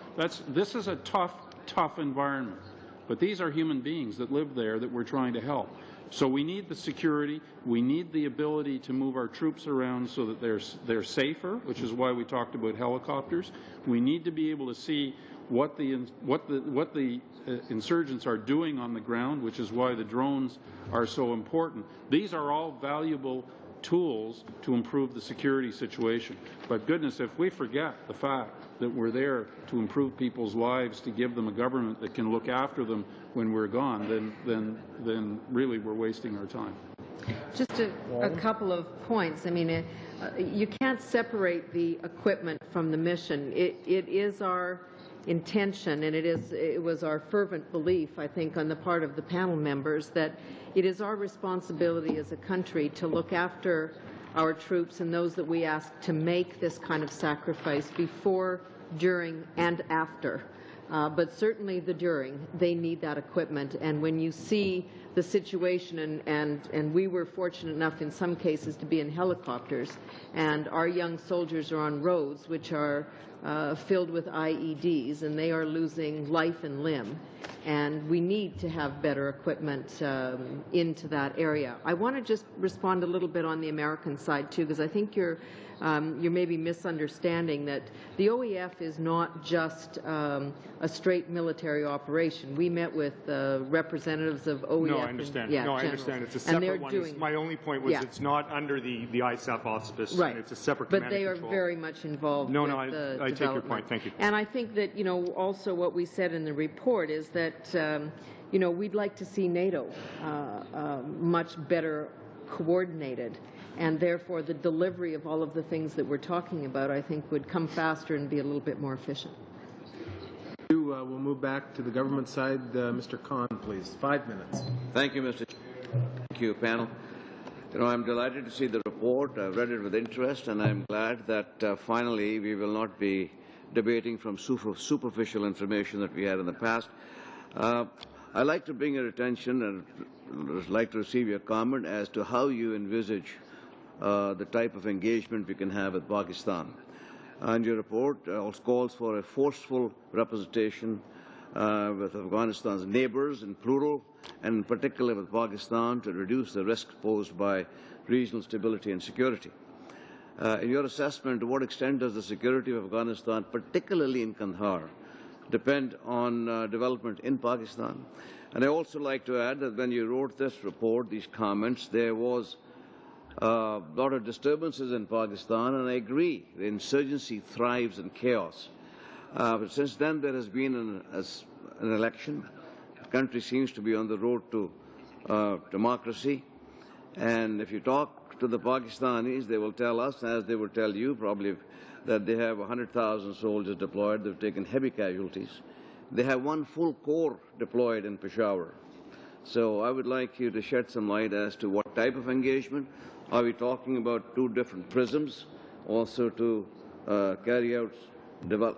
This is a tough environment. But these are human beings that live there that we're trying to help. So we need the security. We need the ability to move our troops around so that they're safer, which is why we talked about helicopters. We need to be able to see what the insurgents are doing on the ground, which is why the drones are so important. These are all valuable tools to improve the security situation. But goodness, if we forget the fact that we're there to improve people's lives, to give them a government that can look after them when we're gone, then really we're wasting our time. Just a couple of points. I mean, you can't separate the equipment from the mission. It is our intention, and it was our fervent belief, I think, on the part of the panel members, that it is our responsibility as a country to look after our troops and those that we ask to make this kind of sacrifice before, during, and after. But certainly the during, they need that equipment. And when you see the situation, and we were fortunate enough in some cases to be in helicopters, and our young soldiers are on roads which are filled with IEDs, and they are losing life and limb. And we need to have better equipment into that area. I want to just respond a little bit on the American side, too, because I think you're maybe misunderstanding that the OEF is not just a straight military operation. We met with representatives of OEF. No, I understand. And, I understand. It's a separate one. Doing, my only point was it's not under the ISAF auspice. Right. It's a separate but command they and control. are very much involved with the I take your point. Thank you. And I think that, also what we said in the report is that, we'd like to see NATO much better coordinated, and therefore the delivery of all of the things that we're talking about, I think, would come faster and be a little bit more efficient. We'll move back to the government side. Mr. Khan, please. 5 minutes. Thank you, Mr. Chair. Thank you, panel. I'm delighted to see the report. I've read it with interest, and I'm glad that finally we will not be debating from superficial information that we had in the past. I'd like to bring your attention and would like to receive your comment as to how you envisage the type of engagement we can have with Pakistan. And your report also calls for a forceful representation with Afghanistan's neighbours in plural, and in particular with Pakistan, to reduce the risk posed by regional stability and security. In your assessment, to what extent does the security of Afghanistan, particularly in Kandahar, depend on development in Pakistan? And I also like to add that when you wrote this report, these comments, there was a lot of disturbances in Pakistan, and I agree, the insurgency thrives in chaos. But since then, there has been an election. The country seems to be on the road to democracy. And if you talk to the Pakistanis, they will tell us, as they will tell you probably, that they have 100,000 soldiers deployed. They've taken heavy casualties. They have one full corps deployed in Peshawar. So I would like you to shed some light as to what type of engagement. Are we talking about two different prisms, also to carry out,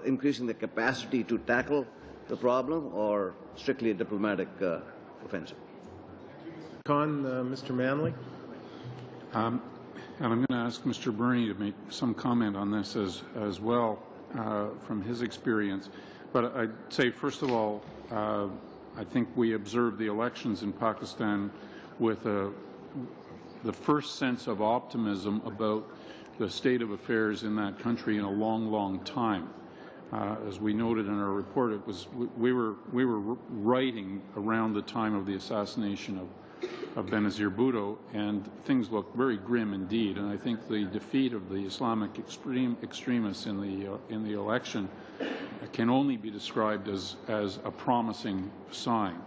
increasing the capacity to tackle the problem, or strictly a diplomatic offensive? Khan, Mr. Manley. And I'm going to ask Mr. Burney to make some comment on this as well from his experience. But I'd say, first of all, I think we observed the elections in Pakistan with the first sense of optimism about the state of affairs in that country in a long, long time. As we noted in our report, it was we were writing around the time of the assassination Benazir Bhutto, and things look very grim indeed. And I think the defeat of the Islamic extremists in the election can only be described as a promising sign.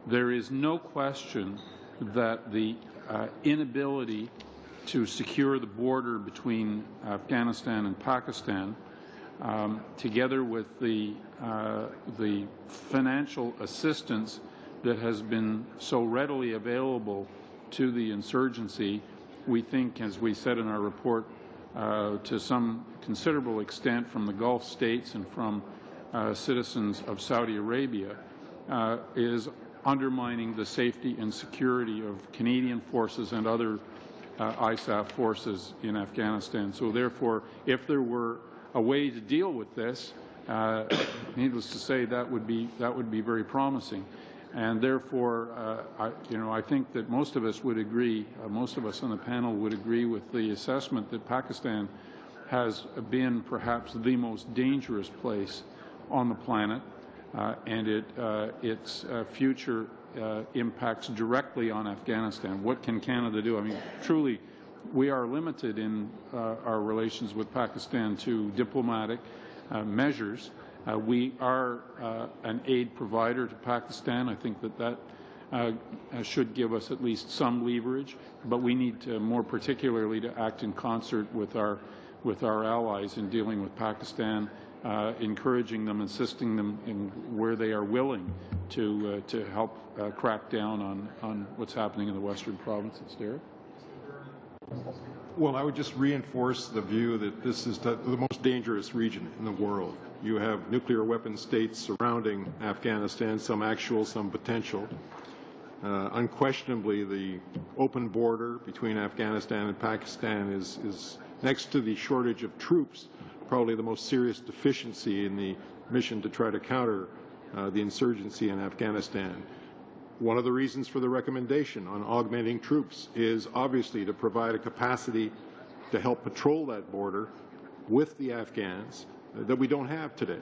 There is no question that the inability to secure the border between Afghanistan and Pakistan, together with the financial assistance that has been so readily available to the insurgency, we think, as we said in our report, to some considerable extent from the Gulf states and from citizens of Saudi Arabia, is undermining the safety and security of Canadian forces and other ISAF forces in Afghanistan. So therefore, if there were a way to deal with this, needless to say, that would be very promising. And therefore, I think that most of us would agree, most of us on the panel would agree with the assessment that Pakistan has been perhaps the most dangerous place on the planet, and its future impacts directly on Afghanistan. What can Canada do? I mean, truly, we are limited in our relations with Pakistan to diplomatic measures. We are an aid provider to Pakistan. I think that should give us at least some leverage, but we need to, more particularly, to act in concert with our allies in dealing with Pakistan, encouraging them, assisting them in where they are willing to help crack down on what's happening in the western provinces. Derek? Well, I would just reinforce the view that this is the most dangerous region in the world. You have nuclear weapon states surrounding Afghanistan, some actual, some potential. Unquestionably, the open border between Afghanistan and Pakistan is next to the shortage of troops, probably the most serious deficiency in the mission to try to counter the insurgency in Afghanistan. One of the reasons for the recommendation on augmenting troops is obviously to provide a capacity to help patrol that border with the Afghans that we don't have today.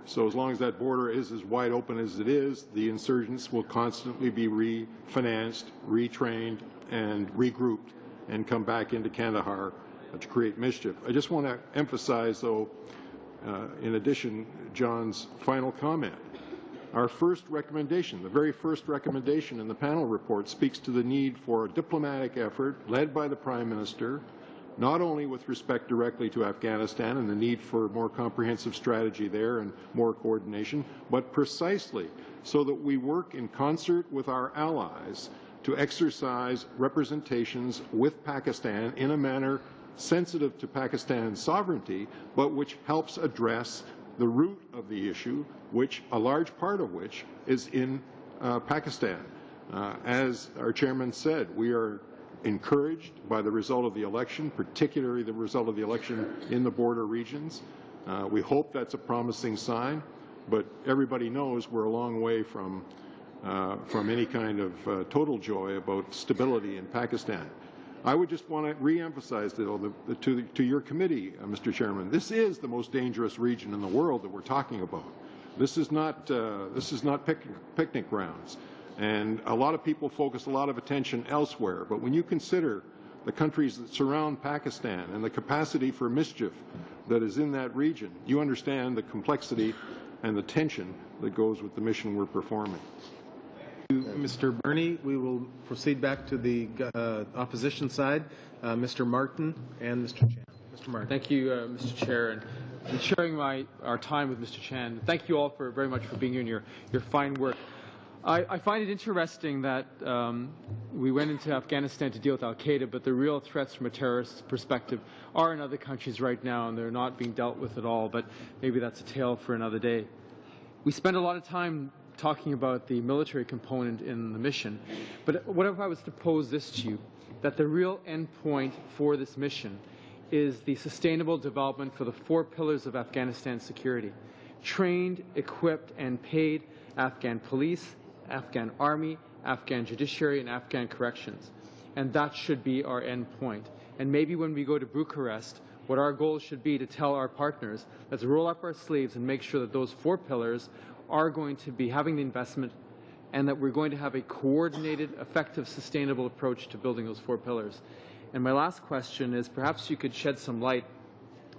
So as long as that border is as wide open as it is, the insurgents will constantly be refinanced, retrained, and regrouped and come back into Kandahar to create mischief. I just want to emphasize, though, in addition, John's final comment. Our first recommendation, the very first recommendation in the panel report, speaks to the need for a diplomatic effort led by the Prime Minister, not only with respect directly to Afghanistan and the need for more comprehensive strategy there and more coordination, but precisely so that we work in concert with our allies to exercise representations with Pakistan in a manner sensitive to Pakistan's sovereignty, but which helps address the root of the issue, which a large part of which is in Pakistan. As our chairman said, we are encouraged by the result of the election, particularly the result of the election in the border regions. We hope that's a promising sign, but everybody knows we're a long way from any kind of total joy about stability in Pakistan. I would just want to re-emphasize to your committee, Mr. Chairman, this is the most dangerous region in the world that we're talking about. This is not picnic grounds. And a lot of people focus a lot of attention elsewhere. But when you consider the countries that surround Pakistan and the capacity for mischief that is in that region, you understand the complexity and the tension that goes with the mission we're performing. Mr. Burney, we will proceed back to the opposition side. Mr. Martin and Mr. Chan. Mr. Martin. Thank you, Mr. Chair, and sharing our time with Mr. Chan. Thank you all very much for being here and your fine work. I find it interesting that we went into Afghanistan to deal with al-Qaeda, but the real threats from a terrorist perspective are in other countries right now, and they're not being dealt with at all, but maybe that's a tale for another day. We spend a lot of time talking about the military component in the mission, but what if I was to pose this to you, that the real end point for this mission is the sustainable development for the 4 pillars of Afghanistan security: trained, equipped, and paid Afghan police, Afghan army, Afghan judiciary, and Afghan corrections. And that should be our end point. And maybe when we go to Bucharest, what our goal should be to tell our partners, let's roll up our sleeves and make sure that those 4 pillars are going to be having the investment and that we're going to have a coordinated, effective, sustainable approach to building those 4 pillars. And my last question is, perhaps you could shed some light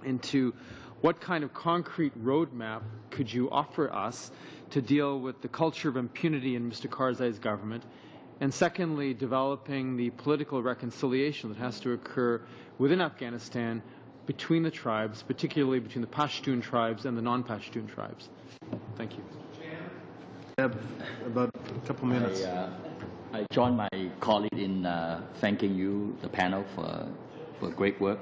into what kind of concrete roadmap could you offer us to deal with the culture of impunity in Mr. Karzai's government, and secondly, developing the political reconciliation that has to occur within Afghanistan between the tribes, particularly between the Pashtun tribes and the non-Pashtun tribes. Thank you. We have about a couple minutes. I join my colleague in thanking you, the panel, for great work.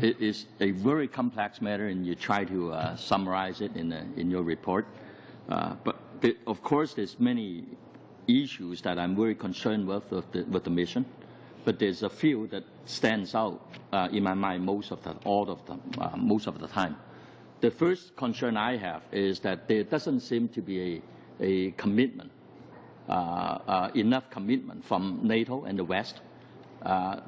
It is a very complex matter, and you try to summarize it in your report. Of course, there's many issues that I'm very concerned with the mission. But there's a few that stands out in my mind most of the time. The first concern I have is that there doesn't seem to be a commitment, enough commitment from NATO and the West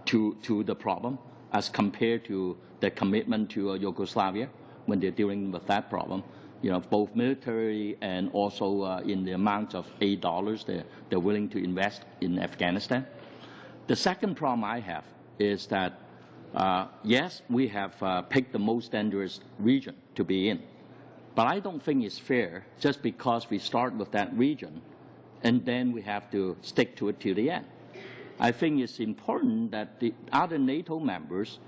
to the problem as compared to the commitment to Yugoslavia when they're dealing with that problem. You know, both military and also in the amount of $8 they're willing to invest in Afghanistan. The second problem I have is that, yes, we have picked the most dangerous region to be in, but I don't think it's fair just because we start with that region and then we have to stick to it till the end. I think it's important that the other NATO members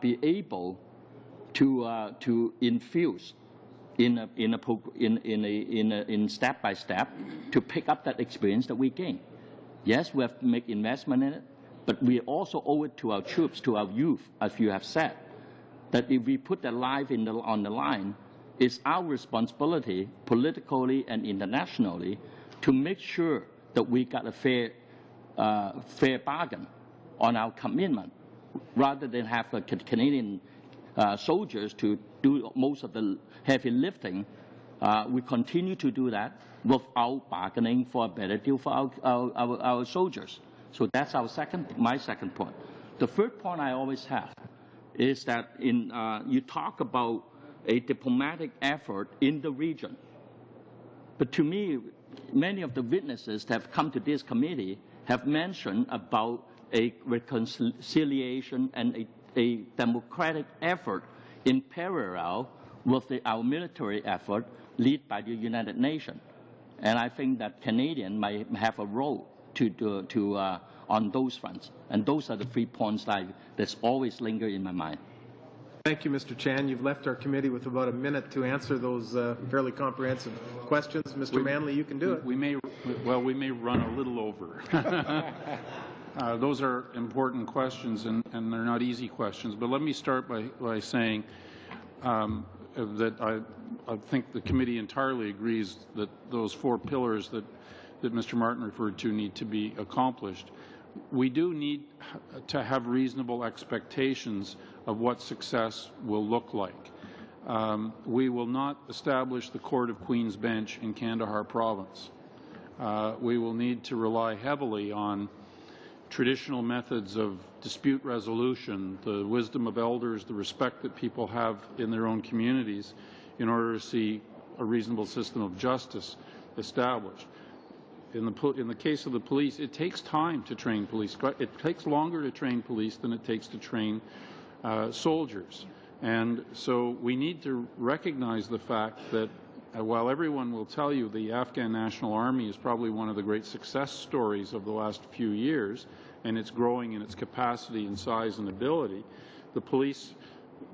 be able to infuse in step by step to pick up that experience that we gain. Yes, we have to make investment in it, but we also owe it to our troops, to our youth, as you have said, that if we put their life on the line, it's our responsibility, politically and internationally, to make sure that we got a fair bargain on our commitment, rather than have the Canadian soldiers to do most of the heavy lifting. We continue to do that without bargaining for a better deal for our soldiers. So that's my second point. The third point I always have is that you talk about a diplomatic effort in the region. But to me, many of the witnesses that have come to this committee have mentioned about a reconciliation and a democratic effort in parallel with our military effort led by the United Nations. And I think that Canadians might have a role on those fronts. And those are the 3 points that's always linger in my mind. Thank you, Mr. Chan. You've left our committee with about a minute to answer those fairly comprehensive questions. Mr. Manley, you can do it. We may run a little over. Those are important questions, and they're not easy questions. But let me start by saying that I think the committee entirely agrees that those 4 pillars that Mr. Martin referred to need to be accomplished. We do need to have reasonable expectations of what success will look like. We will not establish the Court of Queen's Bench in Kandahar province. We will need to rely heavily on traditional methods of dispute resolution, the wisdom of elders, the respect that people have in their own communities in order to see a reasonable system of justice established. In the case of the police, it takes time to train police. It takes longer to train police than it takes to train soldiers. And so we need to recognize the fact that while everyone will tell you the Afghan National Army is probably one of the great success stories of the last few years, and it's growing in its capacity and size and ability, the police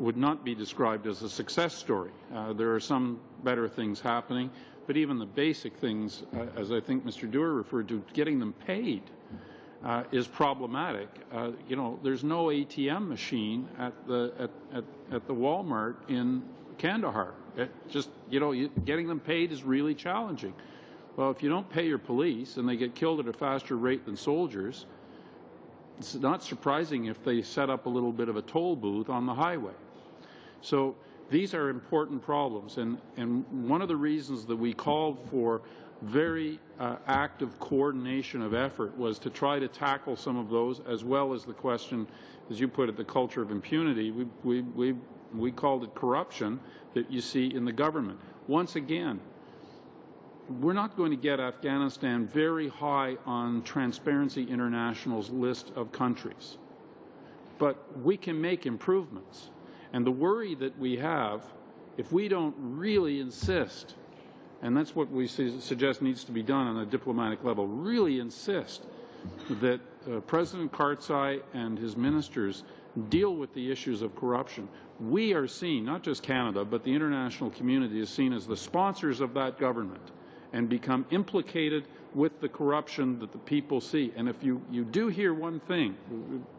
would not be described as a success story. There are some better things happening, but even the basic things, as I think Mr. Dewar referred to, getting them paid is problematic. You know, there's no ATM machine at the Walmart in Kandahar. Getting them paid is really challenging. Well, if you don't pay your police and they get killed at a faster rate than soldiers, it's not surprising if they set up a little bit of a toll booth on the highway. So these are important problems, and one of the reasons that we called for very active coordination of effort was to try to tackle some of those, as well as the question, as you put it, the culture of impunity. We called it corruption that you see in the government. Once again, we're not going to get Afghanistan very high on Transparency International's list of countries. But we can make improvements. And the worry that we have, if we don't really insist, and that's what we suggest needs to be done on a diplomatic level, really insist that President Karzai and his ministers deal with the issues of corruption. We are seen, not just Canada, but the international community is seen as the sponsors of that government and become implicated with the corruption that the people see. And if you do hear one thing,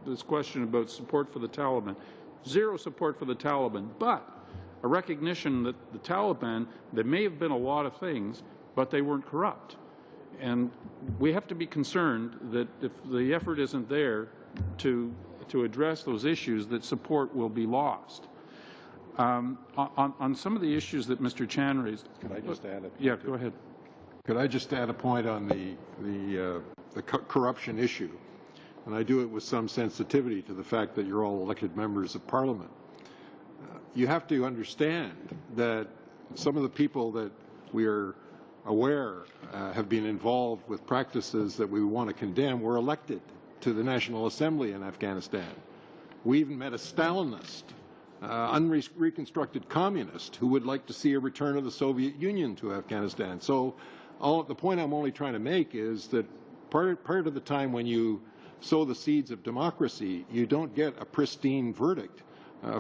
this question about support for the Taliban, zero support for the Taliban, but a recognition that the Taliban, there may have been a lot of things, but they weren't corrupt. And we have to be concerned that if the effort isn't there to address those issues, that support will be lost. On some of the issues that Mr. Chan raised. Can I just add it? Yeah, go ahead. Could I just add a point on the corruption issue? And I do it with some sensitivity to the fact that you're all elected members of Parliament. You have to understand that some of the people that we are aware have been involved with practices that we want to condemn were elected to the National Assembly in Afghanistan. We even met a Stalinist, unreconstructed communist who would like to see a return of the Soviet Union to Afghanistan. So the point I'm only trying to make is that part of the time when you sow the seeds of democracy, you don't get a pristine verdict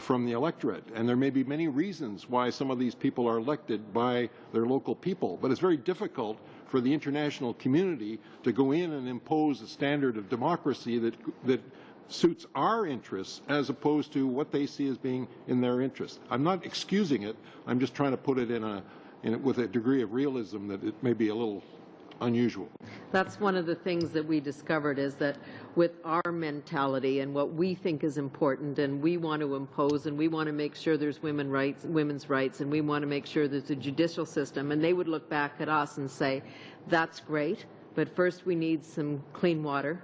from the electorate. And there may be many reasons why some of these people are elected by their local people. But it's very difficult for the international community to go in and impose a standard of democracy that suits our interests as opposed to what they see as being in their interest. I'm not excusing it. I'm just trying to put it with a degree of realism that it may be a little unusual. That's one of the things that we discovered, is that with our mentality and what we think is important and we want to impose and we want to make sure there's women's rights and we want to make sure there's a judicial system, and they would look back at us and say, that's great, but first we need some clean water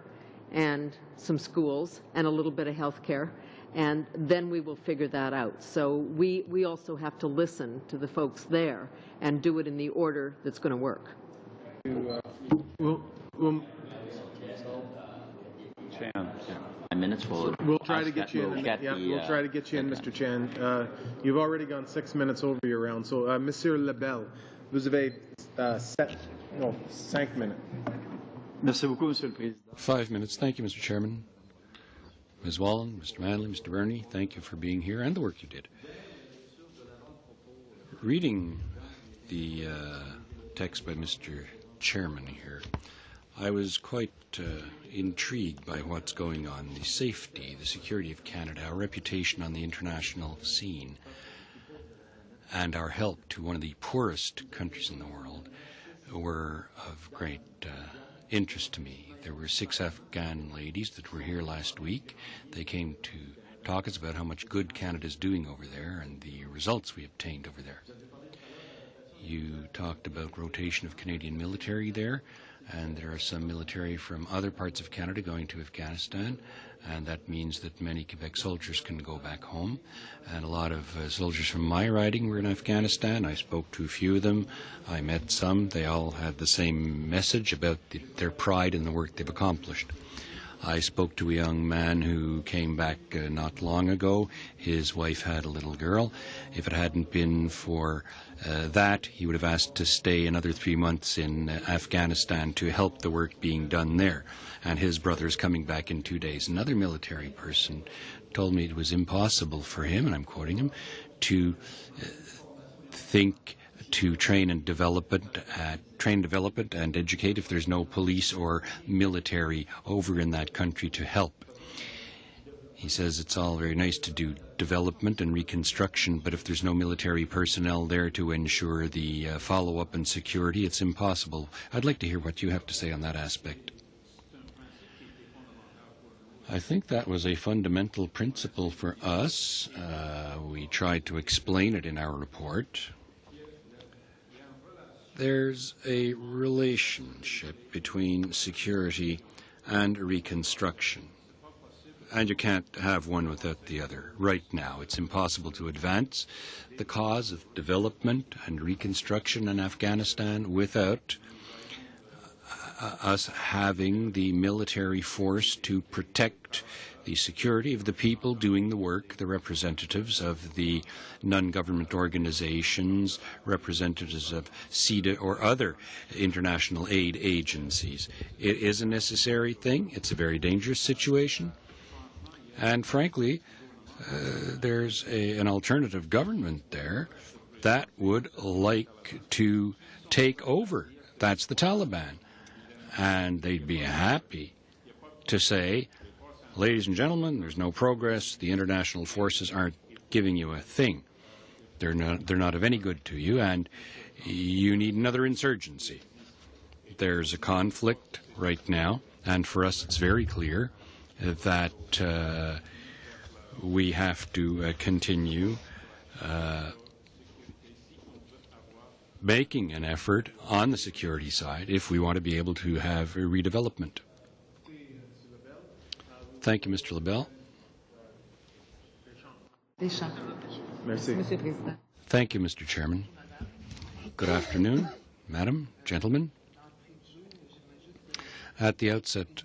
and some schools and a little bit of health care, and then we will figure that out. So we also have to listen to the folks there and do it in the order that's going to work. We'll try to get you in. We'll try to get you in, Mr. Chan. You've already gone 6 minutes over your round. So, Monsieur Lebel, vous avez 5 minutes. Merci beaucoup, Monsieur le Président. 5 minutes. Thank you, Mr. Chairman. Ms. Wallen, Mr. Manley, Mr. Burney, thank you for being here and the work you did. Reading the text by Mr. Chairman here, I was quite intrigued by what's going on, the safety, the security of Canada, our reputation on the international scene, and our help to one of the poorest countries in the world were of great interest to me. There were 6 Afghan ladies that were here last week. They came to talk us about how much good Canada's doing over there and the results we obtained over there. You talked about rotation of Canadian military there, and there are some military from other parts of Canada going to Afghanistan, and that means that many Quebec soldiers can go back home. And a lot of soldiers from my riding were in Afghanistan. I spoke to a few of them. I met some. They all had the same message about their pride in the work they've accomplished. I spoke to a young man who came back not long ago. His wife had a little girl. If it hadn't been for that, he would have asked to stay another 3 months in Afghanistan to help the work being done there. And his brother is coming back in 2 days. Another military person told me it was impossible for him, and I'm quoting him, to think to train and develop it, and educate if there's no police or military over in that country to help. He says it's all very nice to do development and reconstruction, but if there's no military personnel there to ensure the follow-up and security, it's impossible. I'd like to hear what you have to say on that aspect. I think that was a fundamental principle for us. We tried to explain it in our report. There's a relationship between security and reconstruction. and you can't have one without the other. Right now, it's impossible to advance the cause of development and reconstruction in Afghanistan without us having the military force to protect the security of the people doing the work, the representatives of the non-government organizations, representatives of CEDA or other international aid agencies. It is a necessary thing. It's a very dangerous situation. And frankly, there's an alternative government there that would like to take over. That's the Taliban. And they'd be happy to say, ladies and gentlemen, there's no progress. The international forces aren't giving you a thing. They're not of any good to you, and you need another insurgency. There's a conflict right now, and for us it's very clear that we have to continue making an effort on the security side if we want to be able to have a redevelopment. Thank you, Mr. LaBelle. Thank you, Mr. Chairman. Good afternoon, Madam, gentlemen. At the outset,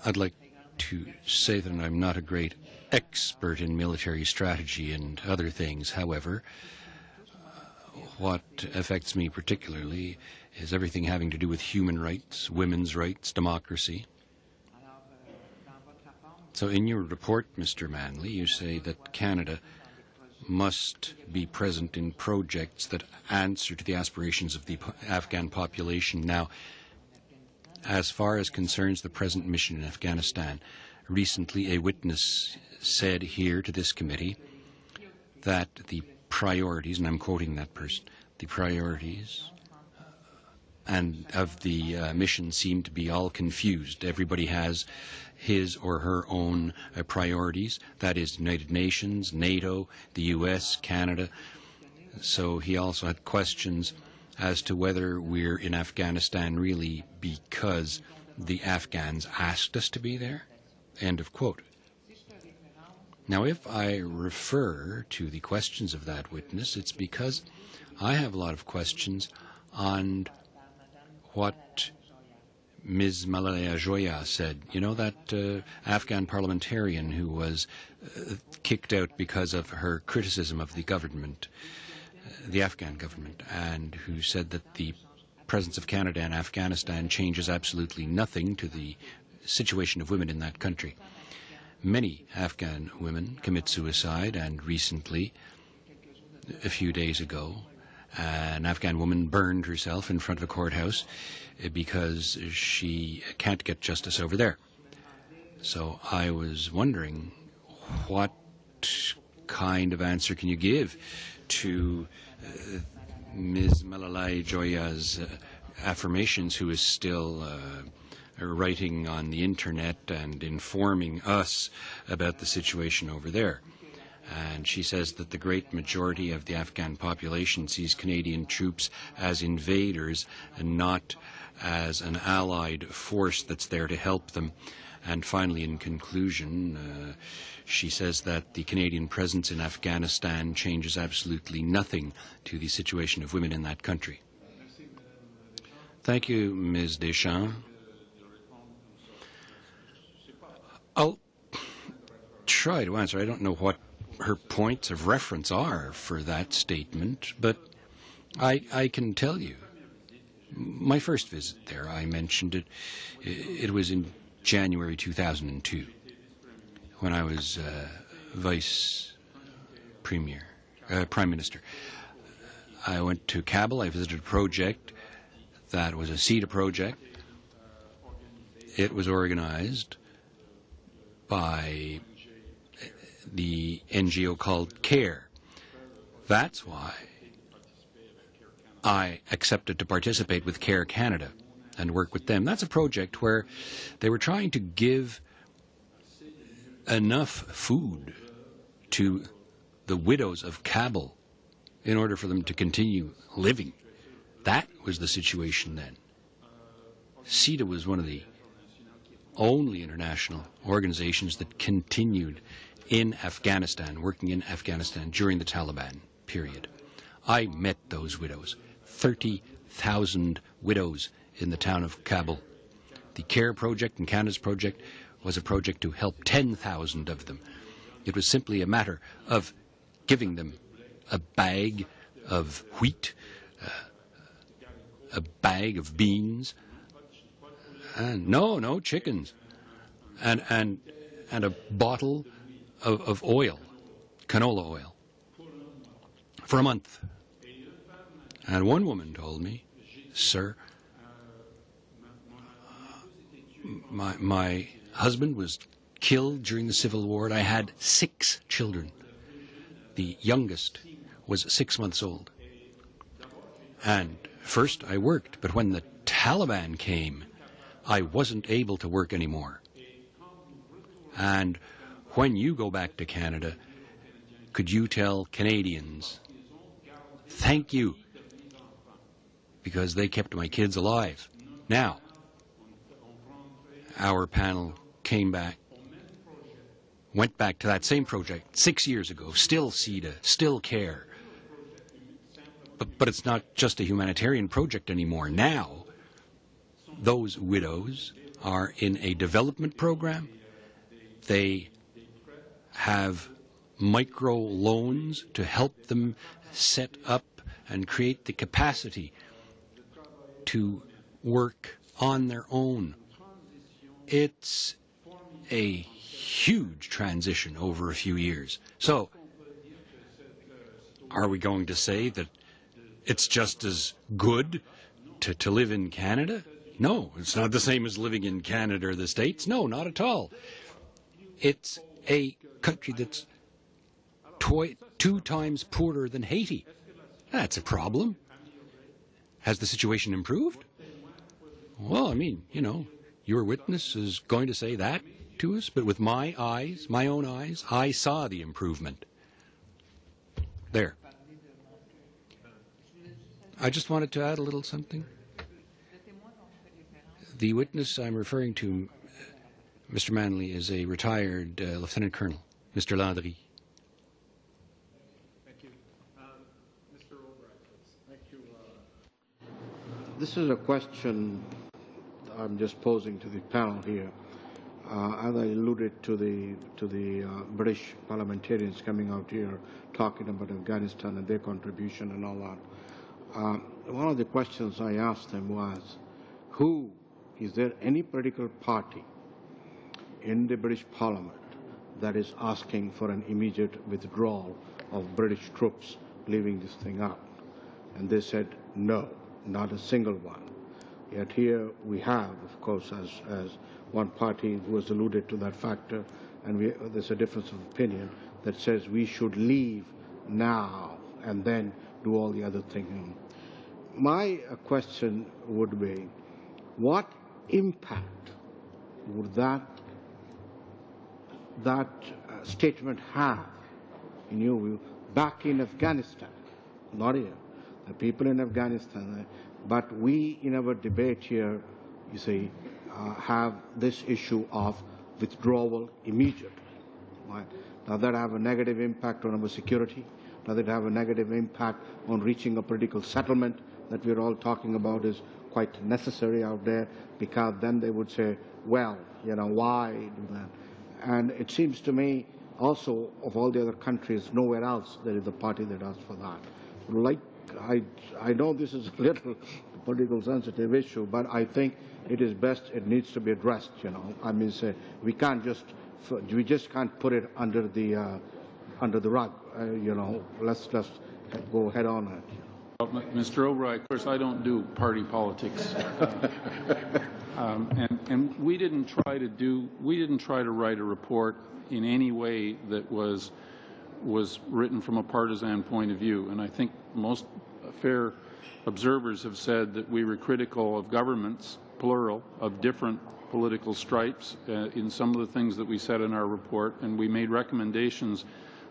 I'd like to say that I'm not a great expert in military strategy and other things. However, what affects me particularly is everything having to do with human rights, women's rights, democracy. So in your report, Mr. Manley, you say that Canada must be present in projects that answer to the aspirations of the Afghan population. Now, as far as concerns the present mission in Afghanistan, recently a witness said here to this committee that the priorities, and I'm quoting that person, the priorities and of the mission seem to be all confused. Everybody has his or her own priorities. That is United Nations, NATO, the US, Canada. So he also had questions as to whether we're in Afghanistan really because the Afghans asked us to be there. End of quote. Now, if I refer to the questions of that witness, it's because I have a lot of questions on what Ms. Malalaya Joya said. You know, that Afghan parliamentarian who was kicked out because of her criticism of the government, the Afghan government, and who said that the presence of Canada in Afghanistan changes absolutely nothing to the situation of women in that country. Many Afghan women commit suicide, and recently, a few days ago, an Afghan woman burned herself in front of a courthouse because she can't get justice over there. So I was wondering, what kind of answer can you give to Ms. Malalai Joya's affirmations, who is still writing on the internet and informing us about the situation over there? And she says that the great majority of the Afghan population sees Canadian troops as invaders and not as an allied force that's there to help them. And finally, in conclusion, she says that the Canadian presence in Afghanistan changes absolutely nothing to the situation of women in that country. Thank you, Ms. Deschamps. I'll try to answer. I don't know what her points of reference are for that statement, but I can tell you. My first visit there, I mentioned it. It was in January 2002, when I was Prime Minister. I went to Kabul. I visited a project that was a CEDA project. It was organized by the NGO called CARE. That's why I accepted to participate with CARE Canada and work with them. That's a project where they were trying to give enough food to the widows of Kabul in order for them to continue living. That was the situation then. CEDA was one of the only international organizations that continued in Afghanistan, working in Afghanistan during the Taliban period. I met those widows, 30,000 widows in the town of Kabul. The CARE project and Canada's project was a project to help 10,000 of them. It was simply a matter of giving them a bag of wheat, a bag of beans, and no chickens, and a bottle of oil, canola oil, for a month. And one woman told me, "Sir, my husband was killed during the Civil War, and I had 6 children. The youngest was 6 months old. And first I worked, but when the Taliban came, I wasn't able to work anymore. And when you go back to Canada, could you tell Canadians, thank you, because they kept my kids alive." Now, our panel came back, went back to that same project 6 years ago, still CEDA, still CARE. But it's not just a humanitarian project anymore. Now, those widows are in a development program. They have micro loans to help them set up and create the capacity to work on their own. It's a huge transition over a few years. So, are we going to say that it's just as good to live in Canada? No, it's not the same as living in Canada or the States. No, not at all. It's a country that's 2 times poorer than Haiti. That's a problem. Has the situation improved? Well, I mean, your witness is going to say that to us, but with my eyes, my own eyes, I saw the improvement. There. I just wanted to add a little something. The witness I'm referring to, Mr. Manley, is a retired Lieutenant Colonel, Mr. Landry. Thank you. Mr. Albright, please. Thank you. This is a question I'm just posing to the panel here. As I alluded to the British parliamentarians coming out here talking about Afghanistan and their contribution and all that, one of the questions I asked them was, is there any political party in the British Parliament that is asking for an immediate withdrawal of British troops leaving this thing out? And they said no, not a single one. Yet here we have, of course, as one party who has alluded to that factor, and there's a difference of opinion that says we should leave now and then do all the other things. My question would be, what impact would that statement have, in your view, back in Afghanistan? Not here. The people in Afghanistan, but we, in our debate here, you see, have this issue of withdrawal immediately. Right? Does that have a negative impact on our security? Does it have a negative impact on reaching a political settlement that we're all talking about is quite necessary out there? Because then they would say, well, why do that? And it seems to me also, of all the other countries, nowhere else there is a party that asks for that. I know this is a little political sensitive issue, but I think it is best, it needs to be addressed, I mean, we just can't put it under the rug, let's just go head on it. Mr. O'Brien, of course, I don't do party politics, and we didn't try to write a report in any way that was written from a partisan point of view. And I think most fair observers have said that we were critical of governments, plural, of different political stripes in some of the things that we said in our report, and we made recommendations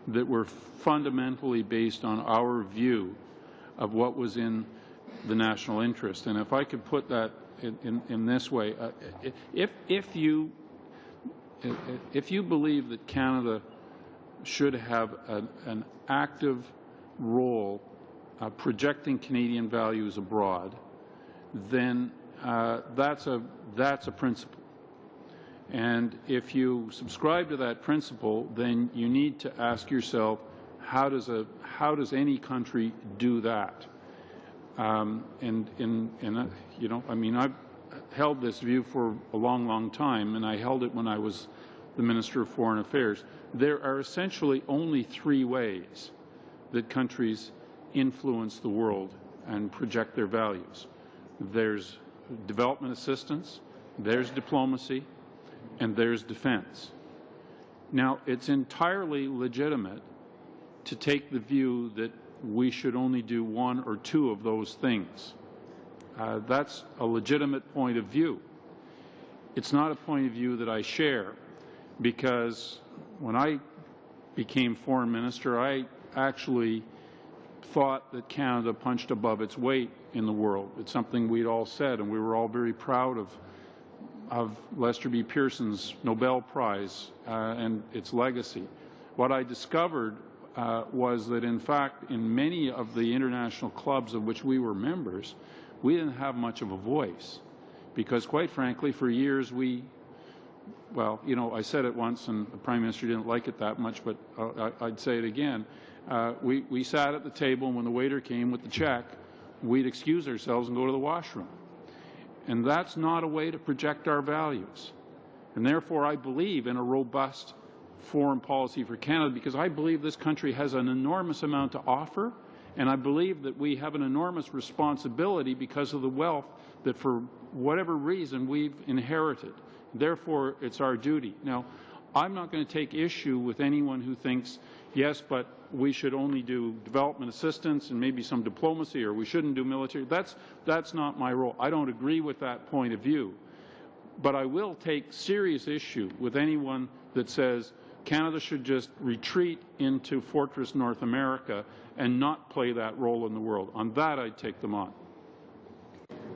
that were fundamentally based on our view of what was in the national interest. And if I could put that in this way, if you if you believe that Canada should have an active role projecting Canadian values abroad, then that's a principle. And if you subscribe to that principle, then you need to ask yourself, how does any country do that? You know, I mean, I've held this view for a long, long time, and I held it when I was the Minister of Foreign Affairs. There are essentially only three ways that countries influence the world and project their values. There's development assistance, there's diplomacy, and there's defense. Now, it's entirely legitimate to take the view that we should only do one or two of those things. That's a legitimate point of view. It's not a point of view that I share, because when I became foreign minister, I actually thought that Canada punched above its weight in the world. It's something we'd all said, and we were all very proud of Lester B. Pearson's Nobel Prize and its legacy. What I discovered was that, in fact, in many of the international clubs of which we were members, we didn't have much of a voice, because, quite frankly, for years well, you know, I said it once and the Prime Minister didn't like it that much, but I'd say it again. We sat at the table, and when the waiter came with the check, we'd excuse ourselves and go to the washroom. And that's not a way to project our values. And therefore, I believe in a robust foreign policy for Canada, because I believe this country has an enormous amount to offer, and I believe that we have an enormous responsibility because of the wealth that, for whatever reason, we've inherited. Therefore, it's our duty. Now, I'm not going to take issue with anyone who thinks, yes, but we should only do development assistance and maybe some diplomacy, or we shouldn't do military. That's not my role. I don't agree with that point of view. But I will take serious issue with anyone that says Canada should just retreat into Fortress North America and not play that role in the world. On that, I'd take them on.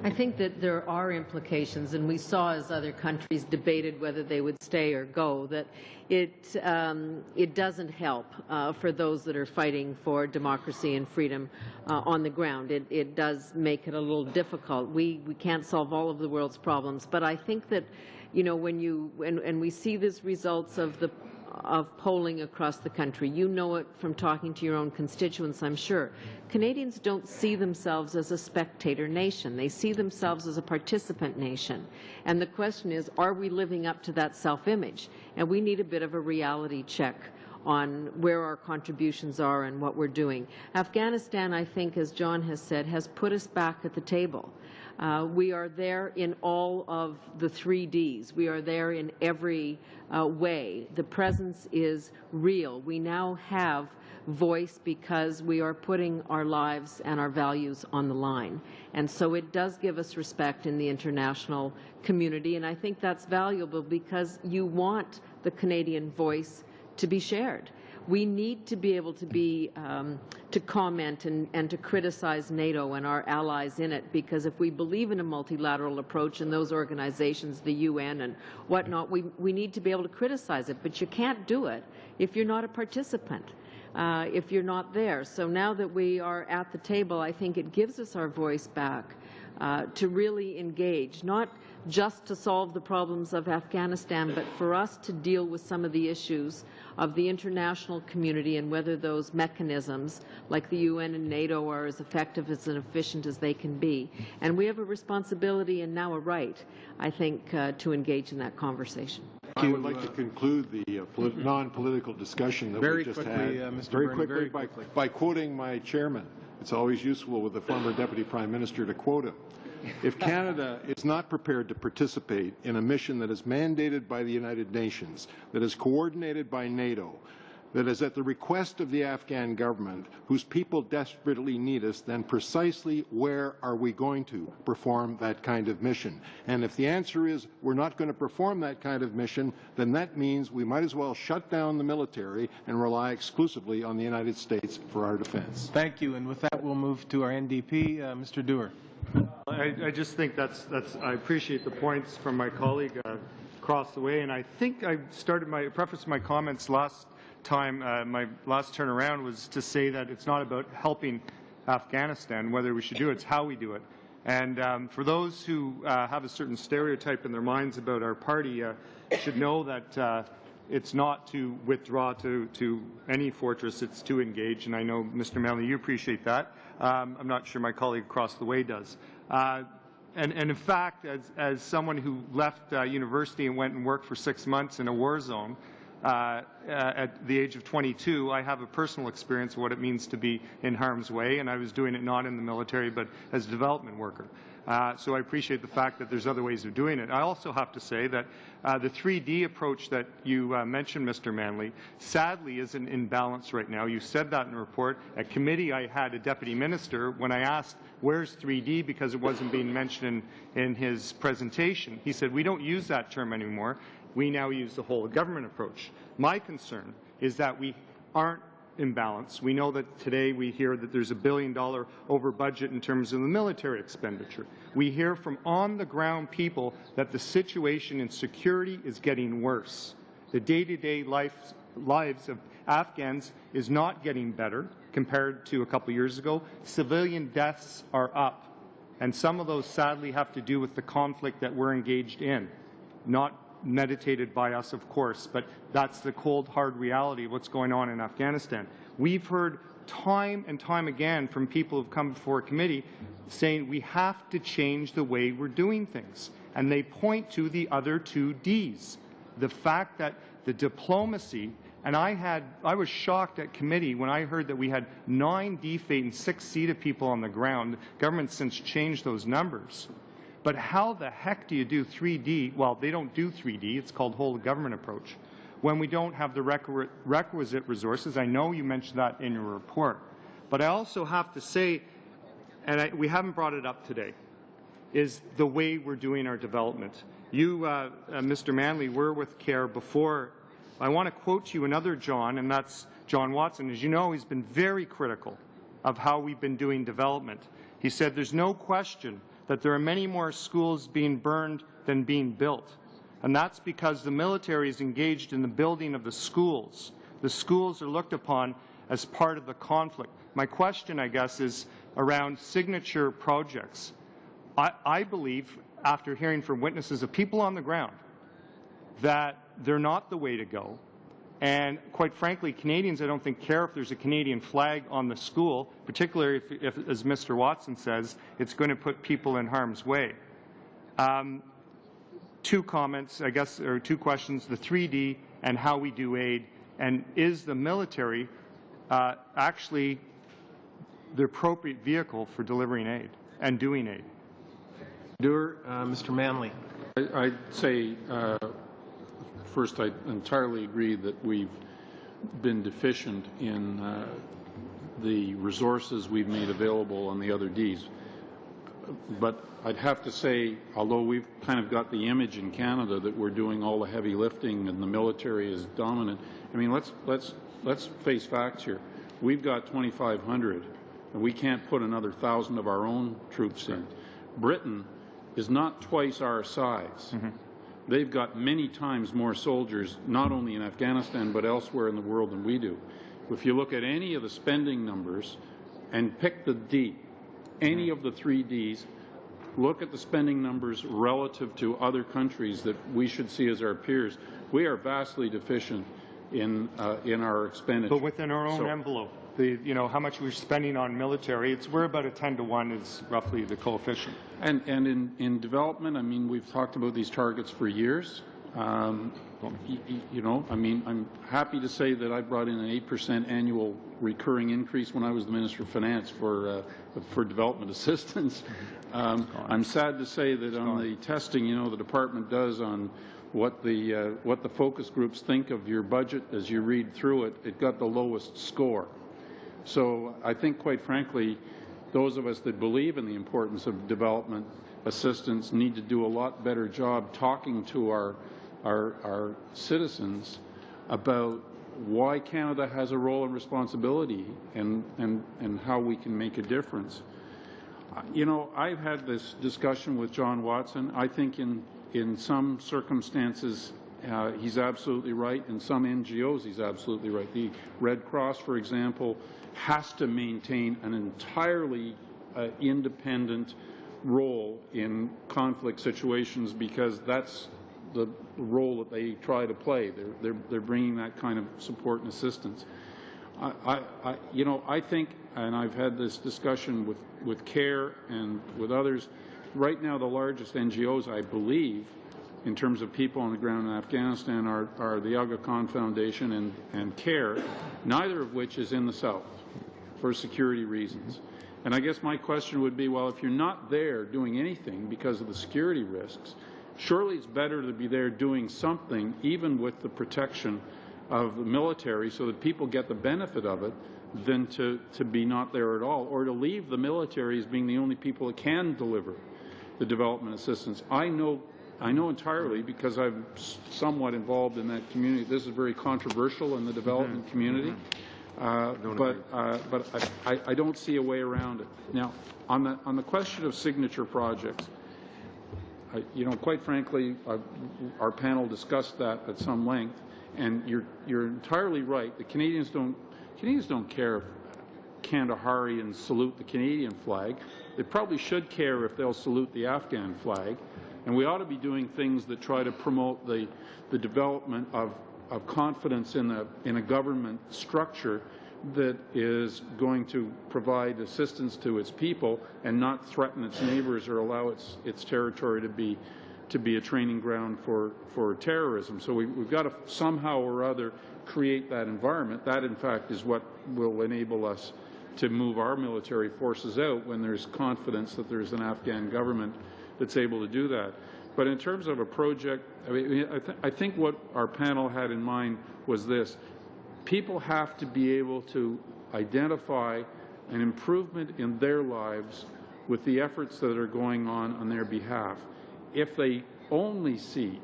I think that there are implications, and we saw as other countries debated whether they would stay or go, that it doesn't help for those that are fighting for democracy and freedom on the ground. It does make it a little difficult. We can't solve all of the world's problems, but I think that, you know, when we see these results of polling across the country, you know it from talking to your own constituents, I'm sure. Canadians don't see themselves as a spectator nation. They see themselves as a participant nation. And the question is, are we living up to that self-image? And we need a bit of a reality check on where our contributions are and what we're doing. Afghanistan, I think, as John has said, has put us back at the table. We are there in all of the 3 Ds. We are there in every way. The presence is real. We now have voice because we are putting our lives and our values on the line. And so it does give us respect in the international community, and I think that's valuable because you want the Canadian voice to be shared. We need to be able to comment and to criticize NATO and our allies in it, because if we believe in a multilateral approach in those organizations, the UN and whatnot, we need to be able to criticize it. But you can't do it if you're not a participant, if you're not there. So now that we are at the table, I think it gives us our voice back to really engage, not just to solve the problems of Afghanistan, but for us to deal with some of the issues of the international community and whether those mechanisms like the UN and NATO are as effective and efficient as they can be. And we have a responsibility and now a right, I think, to engage in that conversation. I would like to conclude the non-political discussion that we just had very quickly by quoting my chairman. It's always useful with the former Deputy Prime Minister to quote him. If Canada is not prepared to participate in a mission that is mandated by the United Nations, that is coordinated by NATO, that is at the request of the Afghan government, whose people desperately need us, then precisely where are we going to perform that kind of mission? And if the answer is we're not going to perform that kind of mission, then that means we might as well shut down the military and rely exclusively on the United States for our defense. Thank you. And with that, we'll move to our NDP. Mr. Dewar. I just think I appreciate the points from my colleague. across the way, and I think I prefaced my comments last time, my last turn around was to say that it's not about helping Afghanistan, whether we should do it, it's how we do it. And for those who have a certain stereotype in their minds about our party, should know that it's not to withdraw to any fortress, it's to engage, and I know, Mr. Manley, you appreciate that. I'm not sure my colleague across the way does. And in fact, as someone who left university and went and worked for 6 months in a war zone, at the age of 22, I have a personal experience of what it means to be in harm's way, and I was doing it not in the military but as a development worker. So I appreciate the fact that there's other ways of doing it. I also have to say that the 3D approach that you mentioned, Mr. Manley, sadly isn't in balance right now. You said that in the report. At committee, I had a deputy minister, when I asked, where's 3D, because it wasn't being mentioned in his presentation, he said, we don't use that term anymore. We now use the whole of government approach. My concern is that we aren't in balance. We know that today we hear that there's $1 billion over budget in terms of the military expenditure. We hear from on-the-ground people that the situation in security is getting worse. The day-to-day lives of Afghans is not getting better compared to a couple years ago. Civilian deaths are up, and some of those sadly have to do with the conflict that we're engaged in. Not meditated by us, of course, but that's the cold, hard reality of what's going on in Afghanistan. We've heard time and time again from people who've come before a committee saying we have to change the way we're doing things. And they point to the other 2 Ds. The fact that the diplomacy, and I was shocked at committee when I heard that we had 9 DFATE and 6 CETA people on the ground. The government's since changed those numbers. But how the heck do you do 3D? Well, they don't do 3D. It's called whole of government approach. When we don't have the requisite resources, I know you mentioned that in your report. But I also have to say, and we haven't brought it up today, is the way we're doing our development. You, Mr. Manley, were with CARE before. I want to quote you another John, and that's John Watson. As you know, he's been very critical of how we've been doing development. He said, there's no question that there are many more schools being burned than being built. And that's because the military is engaged in the building of the schools. The schools are looked upon as part of the conflict. My question, I guess, is around signature projects. I believe, after hearing from witnesses of people on the ground, that they're not the way to go. And quite frankly, Canadians, I don't think, care if there's a Canadian flag on the school, particularly if, as Mr. Watson says, it's going to put people in harm's way. 2 comments, I guess, or 2 questions, the 3D and how we do aid, and is the military actually the appropriate vehicle for delivering aid and doing aid? Mr. Manley. I'd say first, I entirely agree that we've been deficient in the resources we've made available on the other Ds. But I'd have to say, although we've kind of got the image in Canada that we're doing all the heavy lifting and the military is dominant, I mean, let's face facts here. We've got 2,500, and we can't put another 1,000 of our own troops in. Britain is not twice our size. Mm-hmm. They've got many times more soldiers, not only in Afghanistan, but elsewhere in the world than we do. If you look at any of the spending numbers and pick the D, any of the 3 Ds, look at the spending numbers relative to other countries that we should see as our peers, we are vastly deficient in our expenditure. But within our own envelope, how much we're spending on military, we're about a 10-to-1 is roughly the coefficient. And in development, I mean, we've talked about these targets for years. I mean, I'm happy to say that I brought in an 8% annual recurring increase when I was the Minister of Finance for development assistance. I'm sad to say that on the testing, the department does on what the focus groups think of your budget as you read through it, it got the lowest score. So I think, quite frankly, those of us that believe in the importance of development assistance need to do a lot better job talking to our citizens about why Canada has a role and responsibility and how we can make a difference. I've had this discussion with John Watson. I think in in some circumstances, he's absolutely right. In some NGOs, he's absolutely right. The Red Cross, for example, has to maintain an entirely independent role in conflict situations because that's the role that they try to play. They're bringing that kind of support and assistance. I think, and I've had this discussion with CARE and with others, right now the largest NGOs, I believe, in terms of people on the ground in Afghanistan are the Aga Khan Foundation and CARE, neither of which is in the South for security reasons. And I guess my question would be, well, if you're not there doing anything because of the security risks, surely it's better to be there doing something, even with the protection of the military, so that people get the benefit of it, than to be not there at all, or to leave the military as being the only people that can deliver the development assistance. I know entirely, because I'm somewhat involved in that community, this is very controversial in the development community, but I don't see a way around it. Now, on the question of signature projects, quite frankly, our panel discussed that at some length, and you're entirely right. The Canadians don't care if Kandaharians salute the Canadian flag. They probably should care if they'll salute the Afghan flag. And we ought to be doing things that try to promote the development of confidence in a government structure that is going to provide assistance to its people and not threaten its neighbors or allow its territory to be a training ground for terrorism. So we've got to somehow or other create that environment. That, in fact, is what will enable us to move our military forces out when there's confidence that there's an Afghan government that's able to do that. But in terms of a project, I think what our panel had in mind was this. People have to be able to identify an improvement in their lives with the efforts that are going on their behalf. If they only see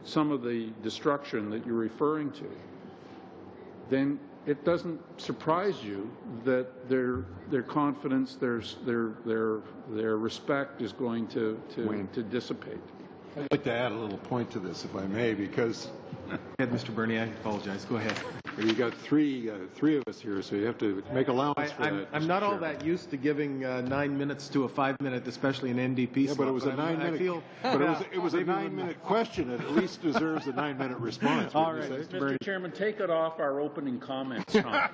some of the destruction that you're referring to, then it doesn't surprise you that their confidence, their respect is going to dissipate. I'd like to add a little point to this, if I may, because... Go ahead, Mr. Bernie. I apologize. Go ahead. You've got three of us here, so you have to make allowance for that. I'm not all that used to giving 9 minutes to a 5-minute, especially an NDP. Yeah, but it was a 9-minute. But it was a 9-minute question. It at least deserves a 9-minute response. All right, Mr. Chairman, take it off our opening comments time.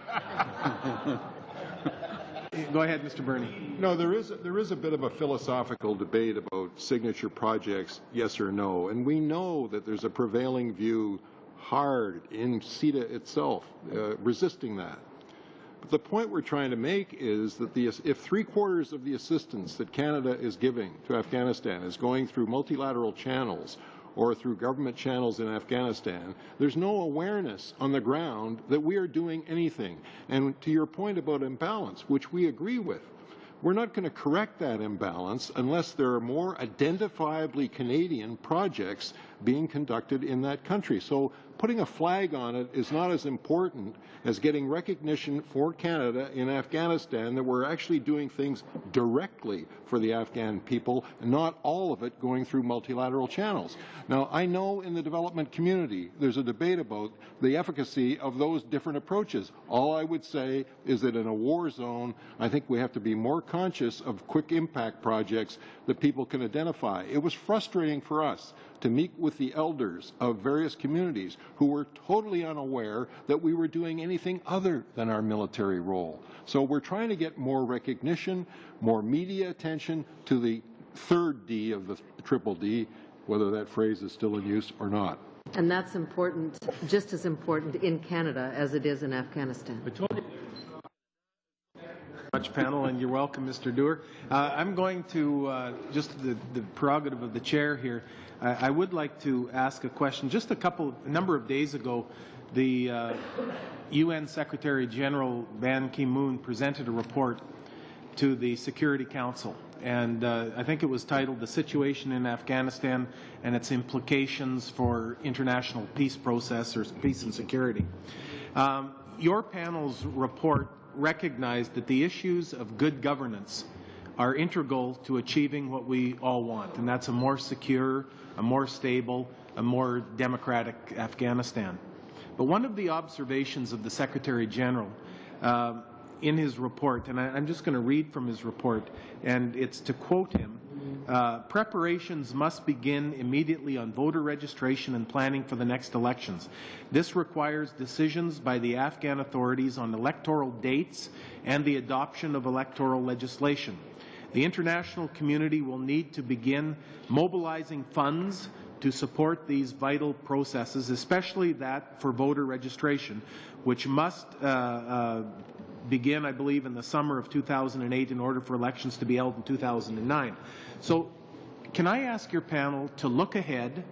Go ahead, Mr. Bernie. No, there is a bit of a philosophical debate about signature projects, yes or no, and we know that there's a prevailing view hard in CETA itself, resisting that. But the point we're trying to make is that if 3/4 of the assistance that Canada is giving to Afghanistan is going through multilateral channels or through government channels in Afghanistan, there's no awareness on the ground that we are doing anything. And to your point about imbalance, which we agree with, we're not going to correct that imbalance unless there are more identifiably Canadian projects being conducted in that country. So putting a flag on it is not as important as getting recognition for Canada in Afghanistan that we're actually doing things directly for the Afghan people, and not all of it going through multilateral channels. Now, I know in the development community there's a debate about the efficacy of those different approaches. All I would say is that in a war zone, I think we have to be more conscious of quick impact projects that people can identify. It was frustrating for us to meet with the elders of various communities who were totally unaware that we were doing anything other than our military role. So we're trying to get more recognition, more media attention to the third D of the triple D, whether that phrase is still in use or not. And that's important, just as important in Canada as it is in Afghanistan. Much panel, and you're welcome, Mr. Doer. I'm going to, just the prerogative of the chair here, I would like to ask a question. Just a number of days ago, the UN Secretary General Ban Ki-moon presented a report to the Security Council, and I think it was titled "The Situation in Afghanistan and Its Implications for International Peace Process or Peace and Security." Your panel's report recognized that the issues of good governance are integral to achieving what we all want, and that's a more secure, a more stable, a more democratic Afghanistan. But one of the observations of the Secretary General in his report, and I'm just going to read from his report, and it's to quote him, preparations must begin immediately on voter registration and planning for the next elections. This requires decisions by the Afghan authorities on electoral dates and the adoption of electoral legislation. The international community will need to begin mobilizing funds to support these vital processes, especially that for voter registration, which must begin, I believe, in the summer of 2008 in order for elections to be held in 2009. So can I ask your panel to look ahead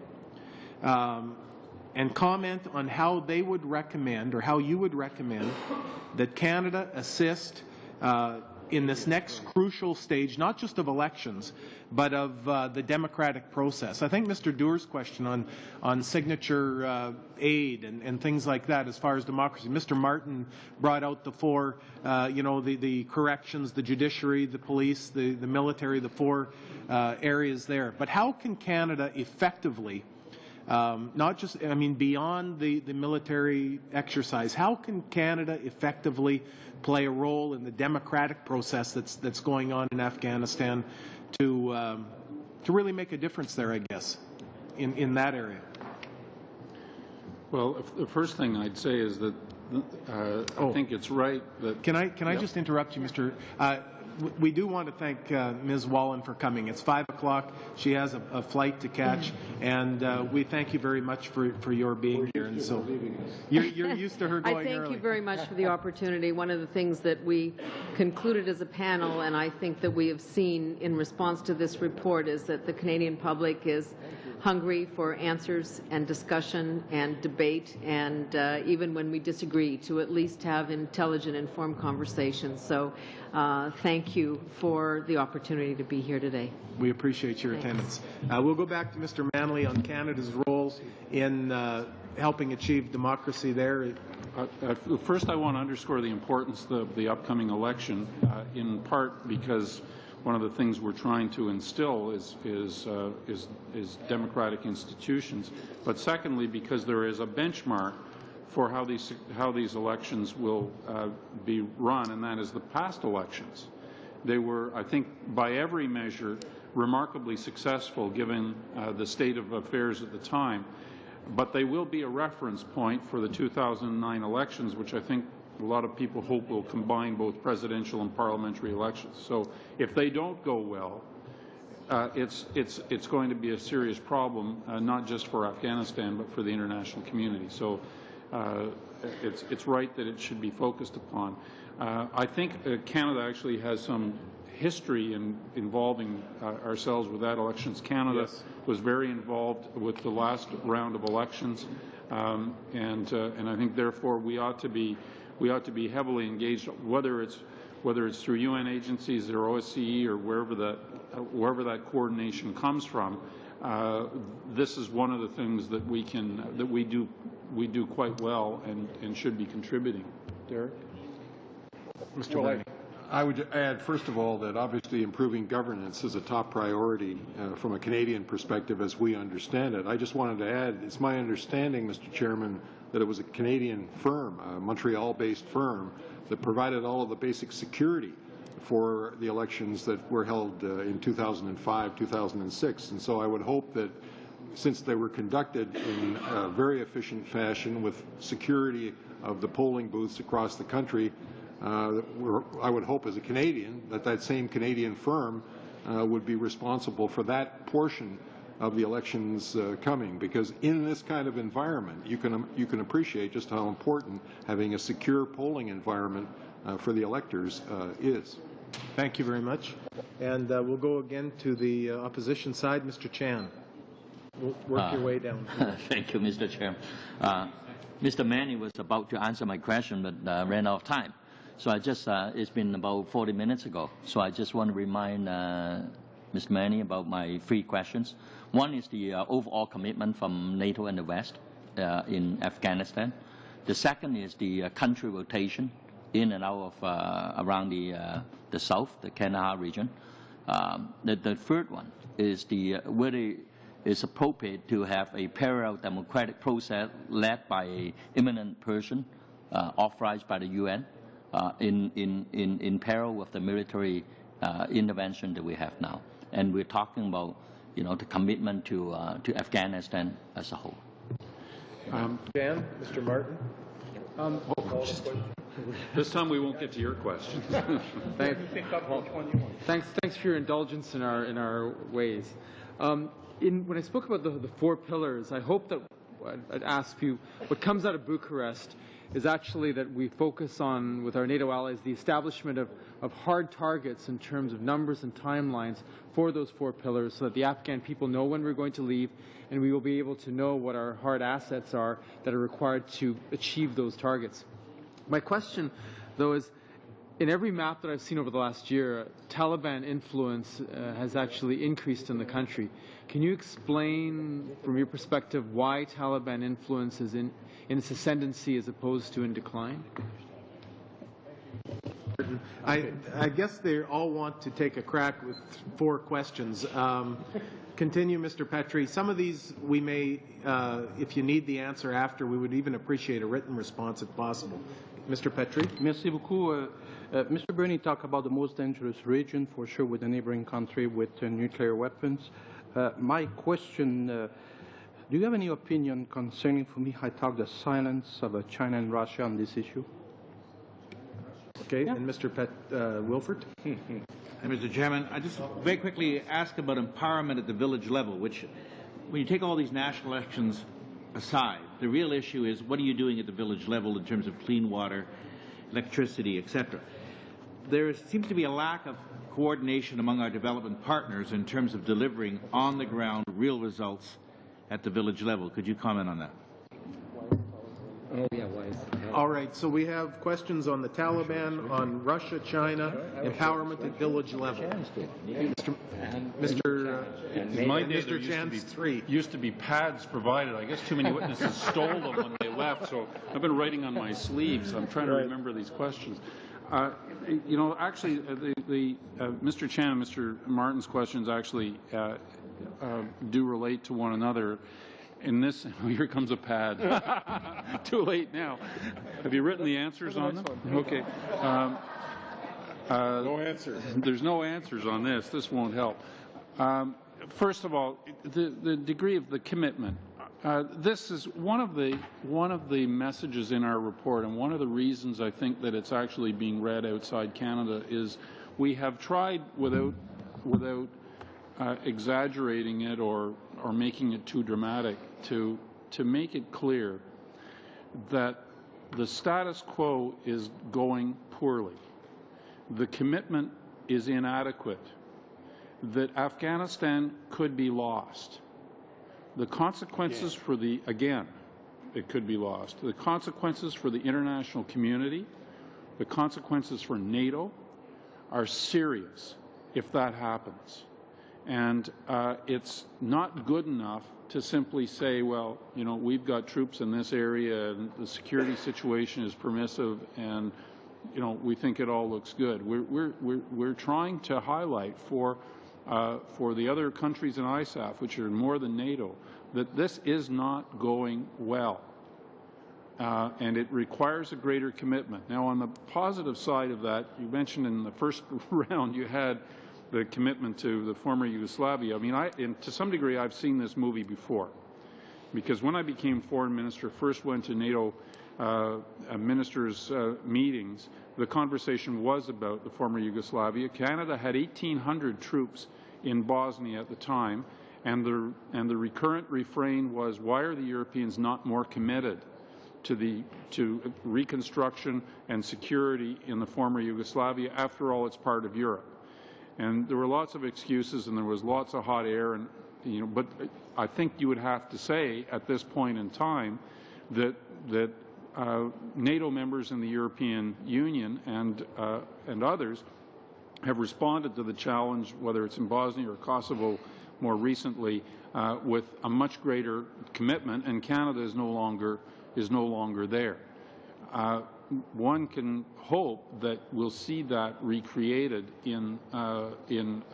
and comment on how they would recommend, or how you would recommend, that Canada assist in this next crucial stage, not just of elections, but of the democratic process. I think Mr. Doer's question on signature aid and things like that as far as democracy. Mr. Martin brought out the four, the corrections, the judiciary, the police, the military, the four areas there. But how can Canada effectively, not just, beyond the military exercise, how can Canada effectively play a role in the democratic process that's going on in Afghanistan to really make a difference there, I guess, in that area? Well, the first thing I'd say is that I think it's right that... Can I just interrupt you, Mr. We do want to thank Ms. Wallen for coming. It's 5 o'clock. She has a flight to catch, and we thank you very much for your being here. And so you're used to her going early. I thank you very much for the opportunity. One of the things that we concluded as a panel, and I think that we have seen in response to this report, is that the Canadian public is hungry for answers and discussion and debate, and even when we disagree, to at least have intelligent, informed conversations. So thank you for the opportunity to be here today. We appreciate your attendance. We'll go back to Mr. Manley on Canada's role in helping achieve democracy there. First, I want to underscore the importance of the upcoming election, in part because one of the things we're trying to instill is democratic institutions, but secondly, because there is a benchmark for how these elections will be run, and that is the past elections. They were, I think, by every measure, remarkably successful given the state of affairs at the time, but they will be a reference point for the 2009 elections, which I think a lot of people hope will combine both presidential and parliamentary elections. So if they don't go well, it's going to be a serious problem, not just for Afghanistan, but for the international community. So it's right that it should be focused upon. I think Canada actually has some history in involving ourselves with that elections. Canada was very involved with the last round of elections, and I think therefore we ought to be heavily engaged, whether it's through UN agencies or OSCE or wherever that coordination comes from. This is one of the things that we do quite well and should be contributing. Derek? Mr. Well, I would add, first of all, that obviously improving governance is a top priority from a Canadian perspective as we understand it. I just wanted to add, it's my understanding, Mr. Chairman, that it was a Canadian firm, a Montreal-based firm, that provided all of the basic security for the elections that were held in 2005, 2006. And so I would hope that since they were conducted in a very efficient fashion with security of the polling booths across the country, I would hope as a Canadian that that same Canadian firm would be responsible for that portion of the elections coming, because in this kind of environment you can appreciate just how important having a secure polling environment for the electors is. Thank you very much. And we'll go again to the opposition side. Mr. Chan, work your way down. Thank you, Mr. Chair. Mr. Manny was about to answer my question, but ran out of time. So I just, it's been about 40 minutes ago. So I just want to remind Mr. Manny about my three questions. One is the overall commitment from NATO and the West in Afghanistan. The second is the country rotation in and out of around the south, the Kandahar region. The third one is whether it's appropriate to have a parallel democratic process led by an eminent person authorized by the UN in parallel with the military intervention that we have now. And we're talking about, the commitment to Afghanistan as a whole. Dan, Mr. Martin. This time we won't get to your question. Thanks for your indulgence in our ways. When I spoke about the 4 pillars, I hope that I'd ask you, what comes out of Bucharest is actually that we focus on, with our NATO allies, the establishment of hard targets in terms of numbers and timelines for those 4 pillars, so that the Afghan people know when we're going to leave, and we will be able to know what our hard assets are that are required to achieve those targets. My question, though, is in every map that I've seen over the last year, Taliban influence has actually increased in the country. Can you explain, from your perspective, why Taliban influence is in its ascendancy as opposed to in decline? I guess they all want to take a crack with 4 questions. Continue, Mr. Petrie. Some of these we may, if you need the answer after, we would even appreciate a written response if possible. Mr. Petrie. Merci beaucoup. Mr. Burney talked about the most dangerous region, for sure, with a neighboring country with nuclear weapons. My question, do you have any opinion concerning, for me, I talk the silence of China and Russia on this issue? Okay, and Mr. Wilford. Mr. Chairman, I just very quickly ask about empowerment at the village level, which, when you take all these national elections aside, the real issue is what are you doing at the village level in terms of clean water, electricity, etc. There seems to be a lack of coordination among our development partners in terms of delivering on-the-ground real results at the village level. Could you comment on that? All right, so we have questions on the Taliban, on Russia, China, empowerment at village level. Mr. Chan's 3. Used to be pads provided. I guess too many witnesses stole them when they left, so I've been writing on my sleeves. I'm trying to remember these questions. Actually, Mr. Chan and Mr. Martin's questions actually do relate to one another. In this, here comes a pad. Too late now. Have you written the answers on them? Okay. No answers. There's no answers on this. This won't help. First of all, the degree of the commitment. This is one of the messages in our report, and one of the reasons I think that it's actually being read outside Canada is we have tried without exaggerating it or making it too dramatic to make it clear that the status quo is going poorly. The commitment is inadequate. That Afghanistan could be lost. The consequences for it could be lost. The consequences for the international community, the consequences for NATO are serious if that happens. And it's not good enough to simply say, well, we've got troops in this area and the security situation is permissive and, we think it all looks good. We're trying to highlight for the other countries in ISAF, which are more than NATO, that this is not going well. And it requires a greater commitment. Now, on the positive side of that, you mentioned in the first round you had the commitment to the former Yugoslavia. I mean, to some degree, I've seen this movie before. Because when I became foreign minister, first went to NATO ministers' meetings, the conversation was about the former Yugoslavia. Canada had 1,800 troops in Bosnia at the time, and the recurrent refrain was, why are the Europeans not more committed to reconstruction and security in the former Yugoslavia? After all, it's part of Europe. And there were lots of excuses, and there was lots of hot air, and but I think you would have to say at this point in time that NATO members in the European Union and others have responded to the challenge, whether it's in Bosnia or Kosovo more recently, with a much greater commitment, and Canada is no longer there. One can hope that we'll see that recreated in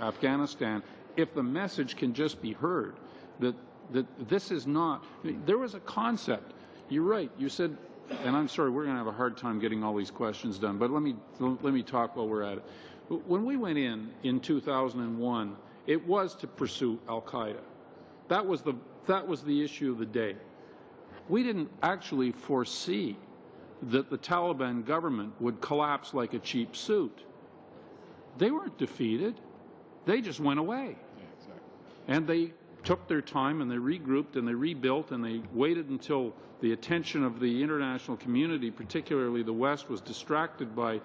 Afghanistan if the message can just be heard that this is not. There was a concept. You're right. You said, and I'm sorry, we're going to have a hard time getting all these questions done. But let me talk while we're at it. When we went in 2001, it was to pursue Al Qaeda. That was the issue of the day. We didn't actually foresee that the Taliban government would collapse like a cheap suit. They weren't defeated. They just went away. And they took their time and they regrouped and they rebuilt and they waited until the attention of the international community, particularly the West, was distracted by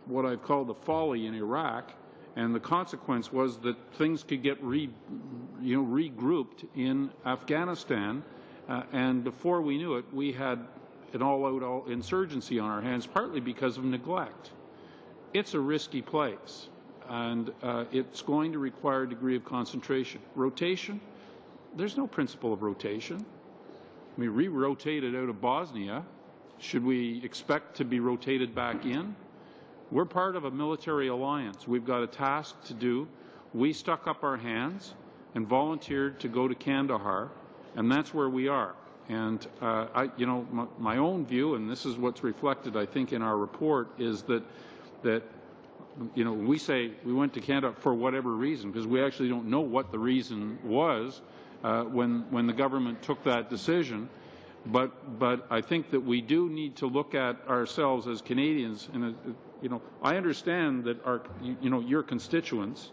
what I've called the folly in Iraq. And the consequence was that things could get regrouped in Afghanistan. And before we knew it, we had an all-out insurgency on our hands, partly because of neglect. It's a risky place, and it's going to require a degree of concentration. Rotation? There's no principle of rotation. I mean, we rotated out of Bosnia. Should we expect to be rotated back in? We're part of a military alliance. We've got a task to do. We stuck up our hands and volunteered to go to Kandahar, and that's where we are. And my own view, and this is what's reflected, I think, in our report, is that we say we went to Kandahar for whatever reason, because we actually don't know what the reason was when the government took that decision. But I think that we do need to look at ourselves as Canadians. And I understand that your constituents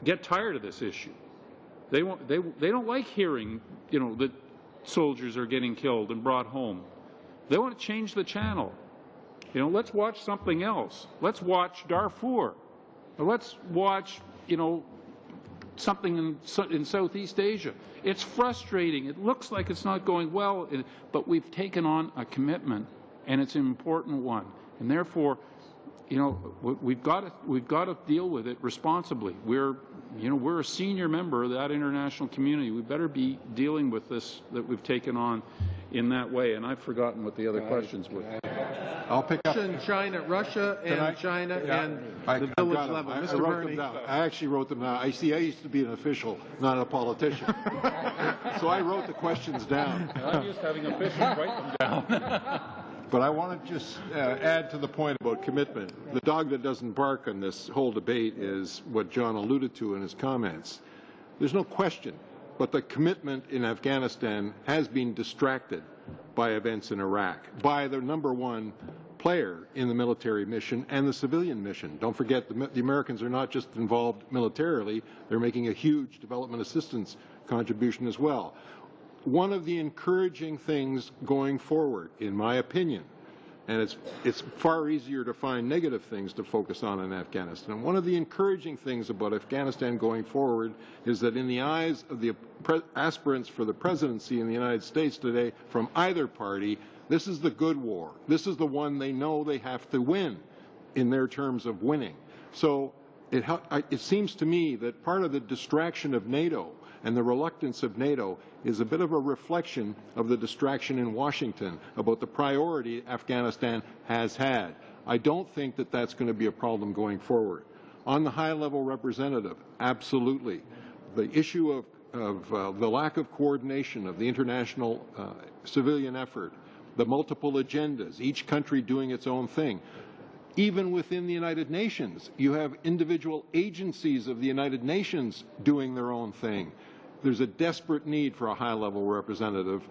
get tired of this issue. They don't like hearing that soldiers are getting killed and brought home. They want to change the channel. Let's watch something else. Let's watch Darfur. Let's watch something in Southeast Asia. It's frustrating. It looks like it's not going well, but we've taken on a commitment, and it's an important one. And therefore, we've got to deal with it responsibly. We're a senior member of that international community. We better be dealing with this that we've taken on in that way. And I've forgotten what the other questions were. I'll pick up. China, Russia, and China, and the village level. I wrote them down. I actually wrote them down. I used to be an official, not a politician. So I wrote the questions down. I'm used to having officials write them down. But I want to just add to the point about commitment. The dog that doesn't bark on this whole debate is what John alluded to in his comments. There's no question, but the commitment in Afghanistan has been distracted by events in Iraq, by the #1 player in the military mission and the civilian mission. Don't forget, the Americans are not just involved militarily, they're making a huge development assistance contribution as well. One of the encouraging things going forward, in my opinion, and it's far easier to find negative things to focus on in Afghanistan. One of the encouraging things about Afghanistan going forward is that in the eyes of the aspirants for the presidency in the United States today from either party, this is the good war. This is the one they know they have to win in their terms of winning. So it seems to me that part of the distraction of NATO and the reluctance of NATO is a bit of a reflection of the distraction in Washington about the priority Afghanistan has had. I don't think that that's going to be a problem going forward. On the high-level representative, absolutely. The issue of the lack of coordination of the international civilian effort, the multiple agendas, each country doing its own thing. Even within the United Nations, you have individual agencies of the United Nations doing their own thing. There's a desperate need for a high-level representative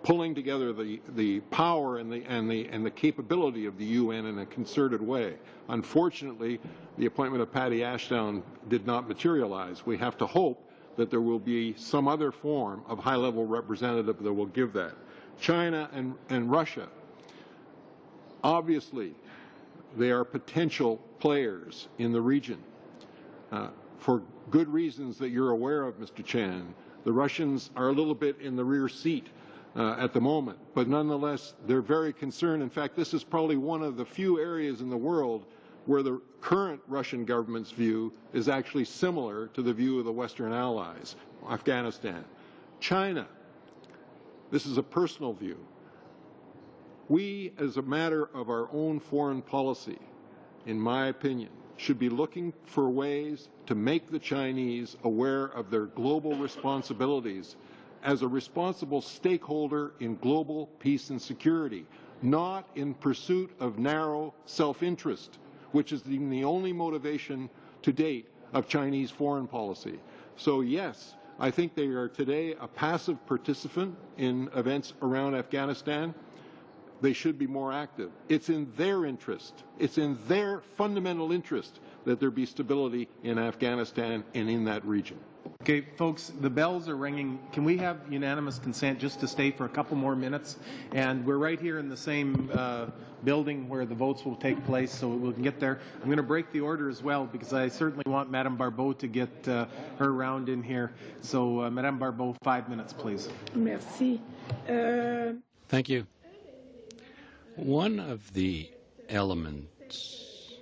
pulling together the power and the capability of the UN in a concerted way. Unfortunately, the appointment of Patty Ashton did not materialize. We have to hope that there will be some other form of high-level representative that will give that. China and Russia, obviously, they are potential players in the region. For good reasons that you're aware of, Mr. Chan, the Russians are a little bit in the rear seat at the moment, but nonetheless, they're very concerned. In fact, this is probably one of the few areas in the world where the current Russian government's view is actually similar to the view of the Western allies, Afghanistan. China, this is a personal view. We, as a matter of our own foreign policy, in my opinion, should be looking for ways to make the Chinese aware of their global responsibilities as a responsible stakeholder in global peace and security, not in pursuit of narrow self-interest, which has been the only motivation to date of Chinese foreign policy. So yes, I think they are today a passive participant in events around Afghanistan. They should be more active. It's in their interest, it's in their fundamental interest that there be stability in Afghanistan and in that region. Okay, folks, the bells are ringing. Can we have unanimous consent just to stay for a couple more minutes? And we're right here in the same building where the votes will take place, so we can get there. I'm going to break the order as well because I certainly want Madame Barbeau to get her round in here. So, Madame Barbeau, 5 minutes, please. Merci. Thank you. One of the elements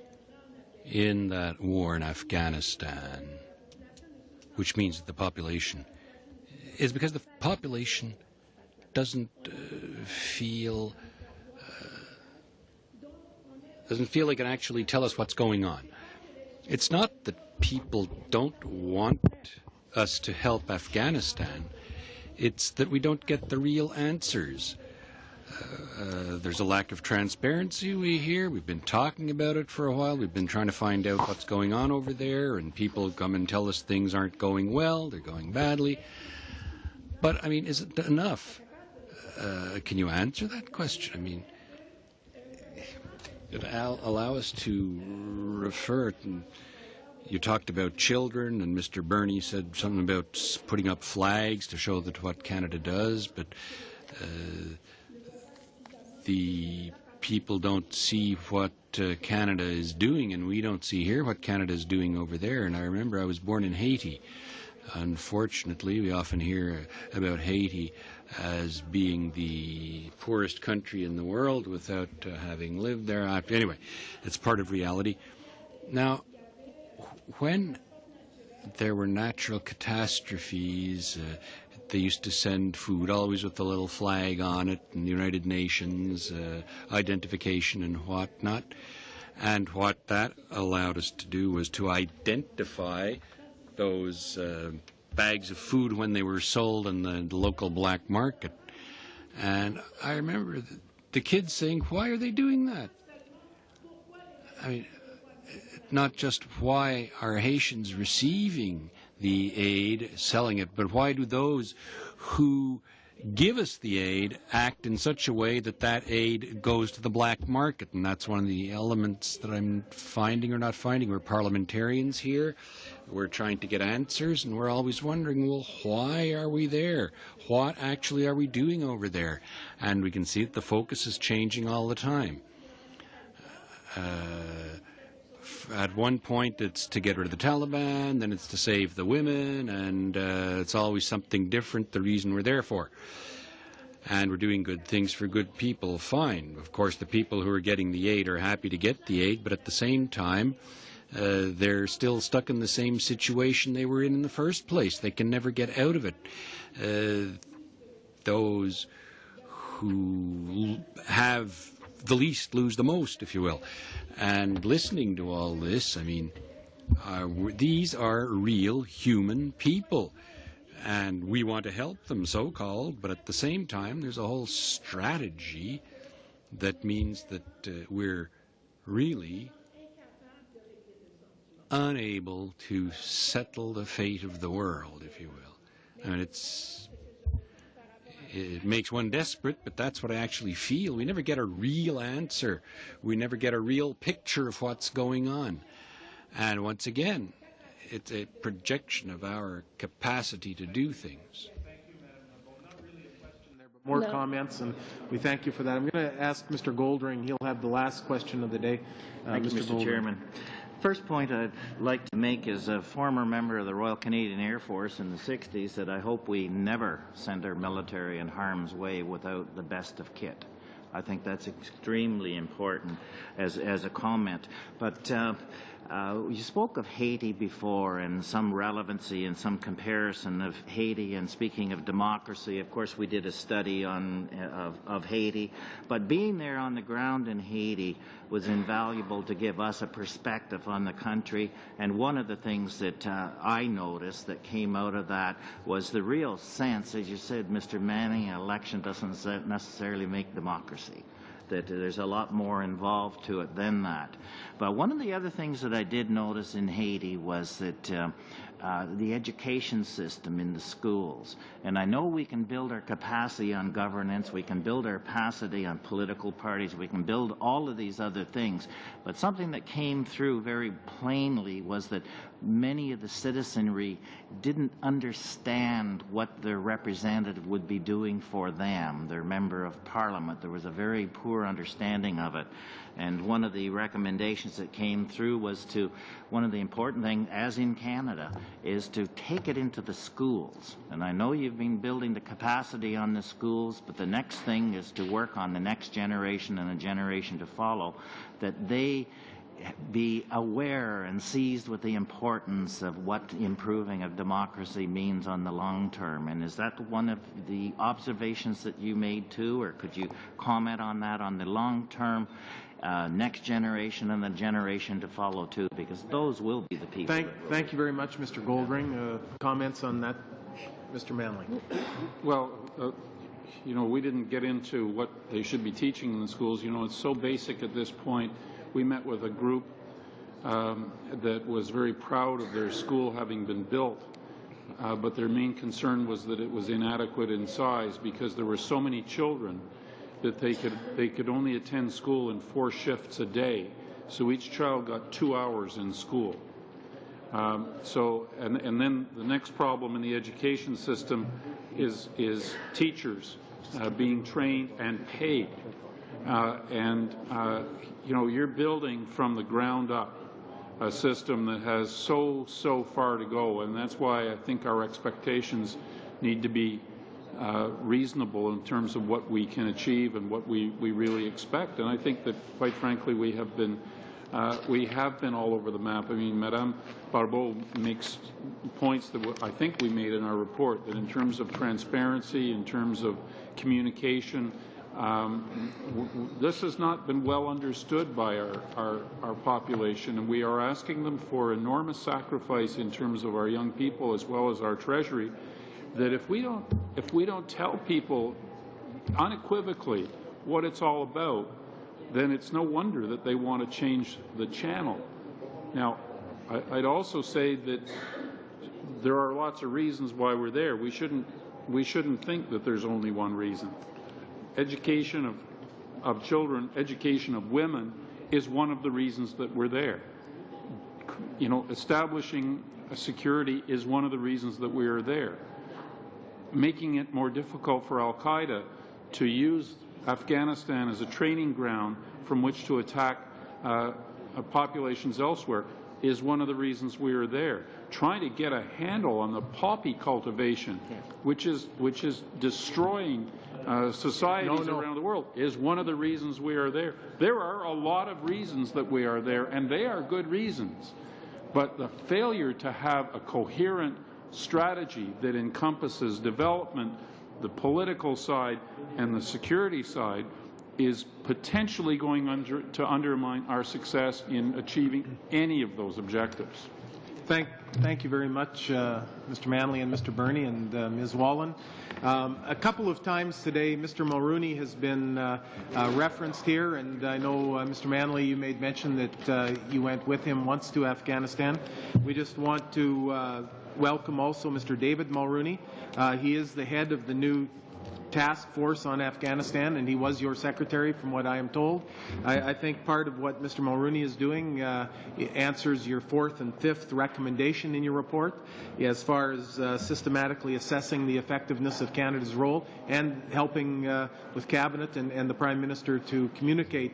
in that war in Afghanistan, which means the population, is because the population doesn't feel it can actually tell us what's going on. It's not that people don't want us to help Afghanistan, it's that we don't get the real answers. There's a lack of transparency, we hear. We've been talking about it for a while. We've been trying to find out what's going on over there, and people come and tell us things aren't going well, they're going badly. But, I mean, is it enough? Can you answer that question? I mean, allow us to refer it. And you talked about children, and Mr. Burney said something about putting up flags to show that what Canada does, but the people don't see what Canada is doing, and we don't see here what Canada is doing over there. And I remember I was born in Haiti. Unfortunately, we often hear about Haiti as being the poorest country in the world without having lived there. Anyway, it's part of reality. Now, when there were natural catastrophes, they used to send food, always with the little flag on it, and the United Nations identification and whatnot. And what that allowed us to do was to identify those bags of food when they were sold in the local black market. And I remember the kids saying, why are they doing that? I mean, not just why are Haitians receiving the aid, selling it, but why do those who give us the aid act in such a way that that aid goes to the black market? And that's one of the elements that I'm finding or not finding. We're parliamentarians here. We're trying to get answers, and we're always wondering, well, why are we there? What actually are we doing over there? And we can see that the focus is changing all the time. At one point it's to get rid of the Taliban, then it's to save the women, and it's always something different, the reason we're there for. And we're doing good things for good people, fine. Of course, the people who are getting the aid are happy to get the aid, but at the same time, they're still stuck in the same situation they were in the first place. They can never get out of it. Those who have the least lose the most, if you will. And listening to all this, I mean, these are real human people. And we want to help them, so-called, but at the same time, there's a whole strategy that means that we're really unable to settle the fate of the world, if you will. I mean, it makes one desperate, but that's what I actually feel. We never get a real answer. We never get a real picture of what's going on. And once again, it's a projection of our capacity to do things. More comments, and we thank you for that. I'm going to ask Mr. Goldring. He'll have the last question of the day. Thank you, Mr. Chairman. First point I'd like to make as a former member of the Royal Canadian Air Force in the 60s that I hope we never send our military in harm's way without the best of kit. I think that's extremely important as a comment. But you spoke of Haiti before and some relevancy and some comparison of Haiti, and speaking of democracy, of course we did a study of Haiti, but being there on the ground in Haiti was invaluable to give us a perspective on the country. And one of the things that I noticed that came out of that was the real sense, as you said, Mr. Manning, an election doesn't necessarily make democracy, that there's a lot more involved to it than that. But one of the other things that I did notice in Haiti was that the education system in the schools, and I know we can build our capacity on governance, we can build our capacity on political parties, we can build all of these other things, but something that came through very plainly was that many of the citizenry didn't understand what their representative would be doing for them, their member of parliament. There was a very poor understanding of it. And one of the recommendations that came through was to, one of the important things, as in Canada, is to take it into the schools. And I know you've been building the capacity on the schools, but the next thing is to work on the next generation and the generation to follow, that they be aware and seized with the importance of what improving of democracy means on the long term. And is that one of the observations that you made too, or could you comment on that on the long term, next generation and the generation to follow too, because those will be the people. Thank you very much, Mr. Goldring. Comments on that, Mr. Manley? Well, you know, we didn't get into what they should be teaching in the schools. You know, it's so basic at this point. We met with a group that was very proud of their school having been built, but their main concern was that it was inadequate in size because there were so many children that they could only attend school in 4 shifts a day. So each child got 2 hours in school. And then the next problem in the education system is teachers being trained and paid. You know, you're building from the ground up a system that has so far to go, and that's why I think our expectations need to be reasonable in terms of what we can achieve and what we really expect. And I think that, quite frankly, we have been all over the map. I mean, Madame Barbeau makes points that I think we made in our report, that in terms of transparency, in terms of communication, this has not been well understood by our population, and we are asking them for enormous sacrifice in terms of our young people as well as our treasury, that if we don't tell people unequivocally what it's all about, then it's no wonder that they want to change the channel. Now, I'd also say that there are lots of reasons why we're there. We shouldn't think that there's only one reason. Education of children, education of women is one of the reasons that we're there. You know, establishing a security is one of the reasons that we are there. Making it more difficult for Al-Qaeda to use Afghanistan as a training ground from which to attack populations elsewhere is one of the reasons we are there. Trying to get a handle on the poppy cultivation, which is destroying societies around the world, is one of the reasons we are there. There are a lot of reasons that we are there, and they are good reasons. But the failure to have a coherent strategy that encompasses development, the political side, and the security side is potentially going to undermine our success in achieving any of those objectives. Thank you very much, Mr. Manley and Mr. Burney and Ms. Wallen. A couple of times today, Mr. Mulrooney has been referenced here, and I know, Mr. Manley, you made mention that you went with him once to Afghanistan. We just want to welcome also Mr. David Mulrooney. He is the head of the new task force on Afghanistan, and he was your secretary, from what I am told. I think part of what Mr. Mulrooney is doing answers your 4th and 5th recommendation in your report as far as systematically assessing the effectiveness of Canada's role and helping with Cabinet and the Prime Minister to communicate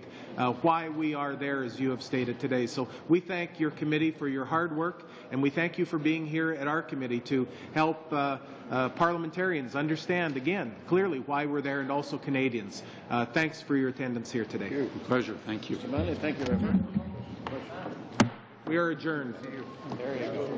why we are there, as you have stated today. So we thank your committee for your hard work, and we thank you for being here at our committee to help parliamentarians understand, again, clearly why we're there, and also Canadians. Thanks for your attendance here today. Pleasure. Thank you. Mr. Manley, thank you very much. We are adjourned. There you go.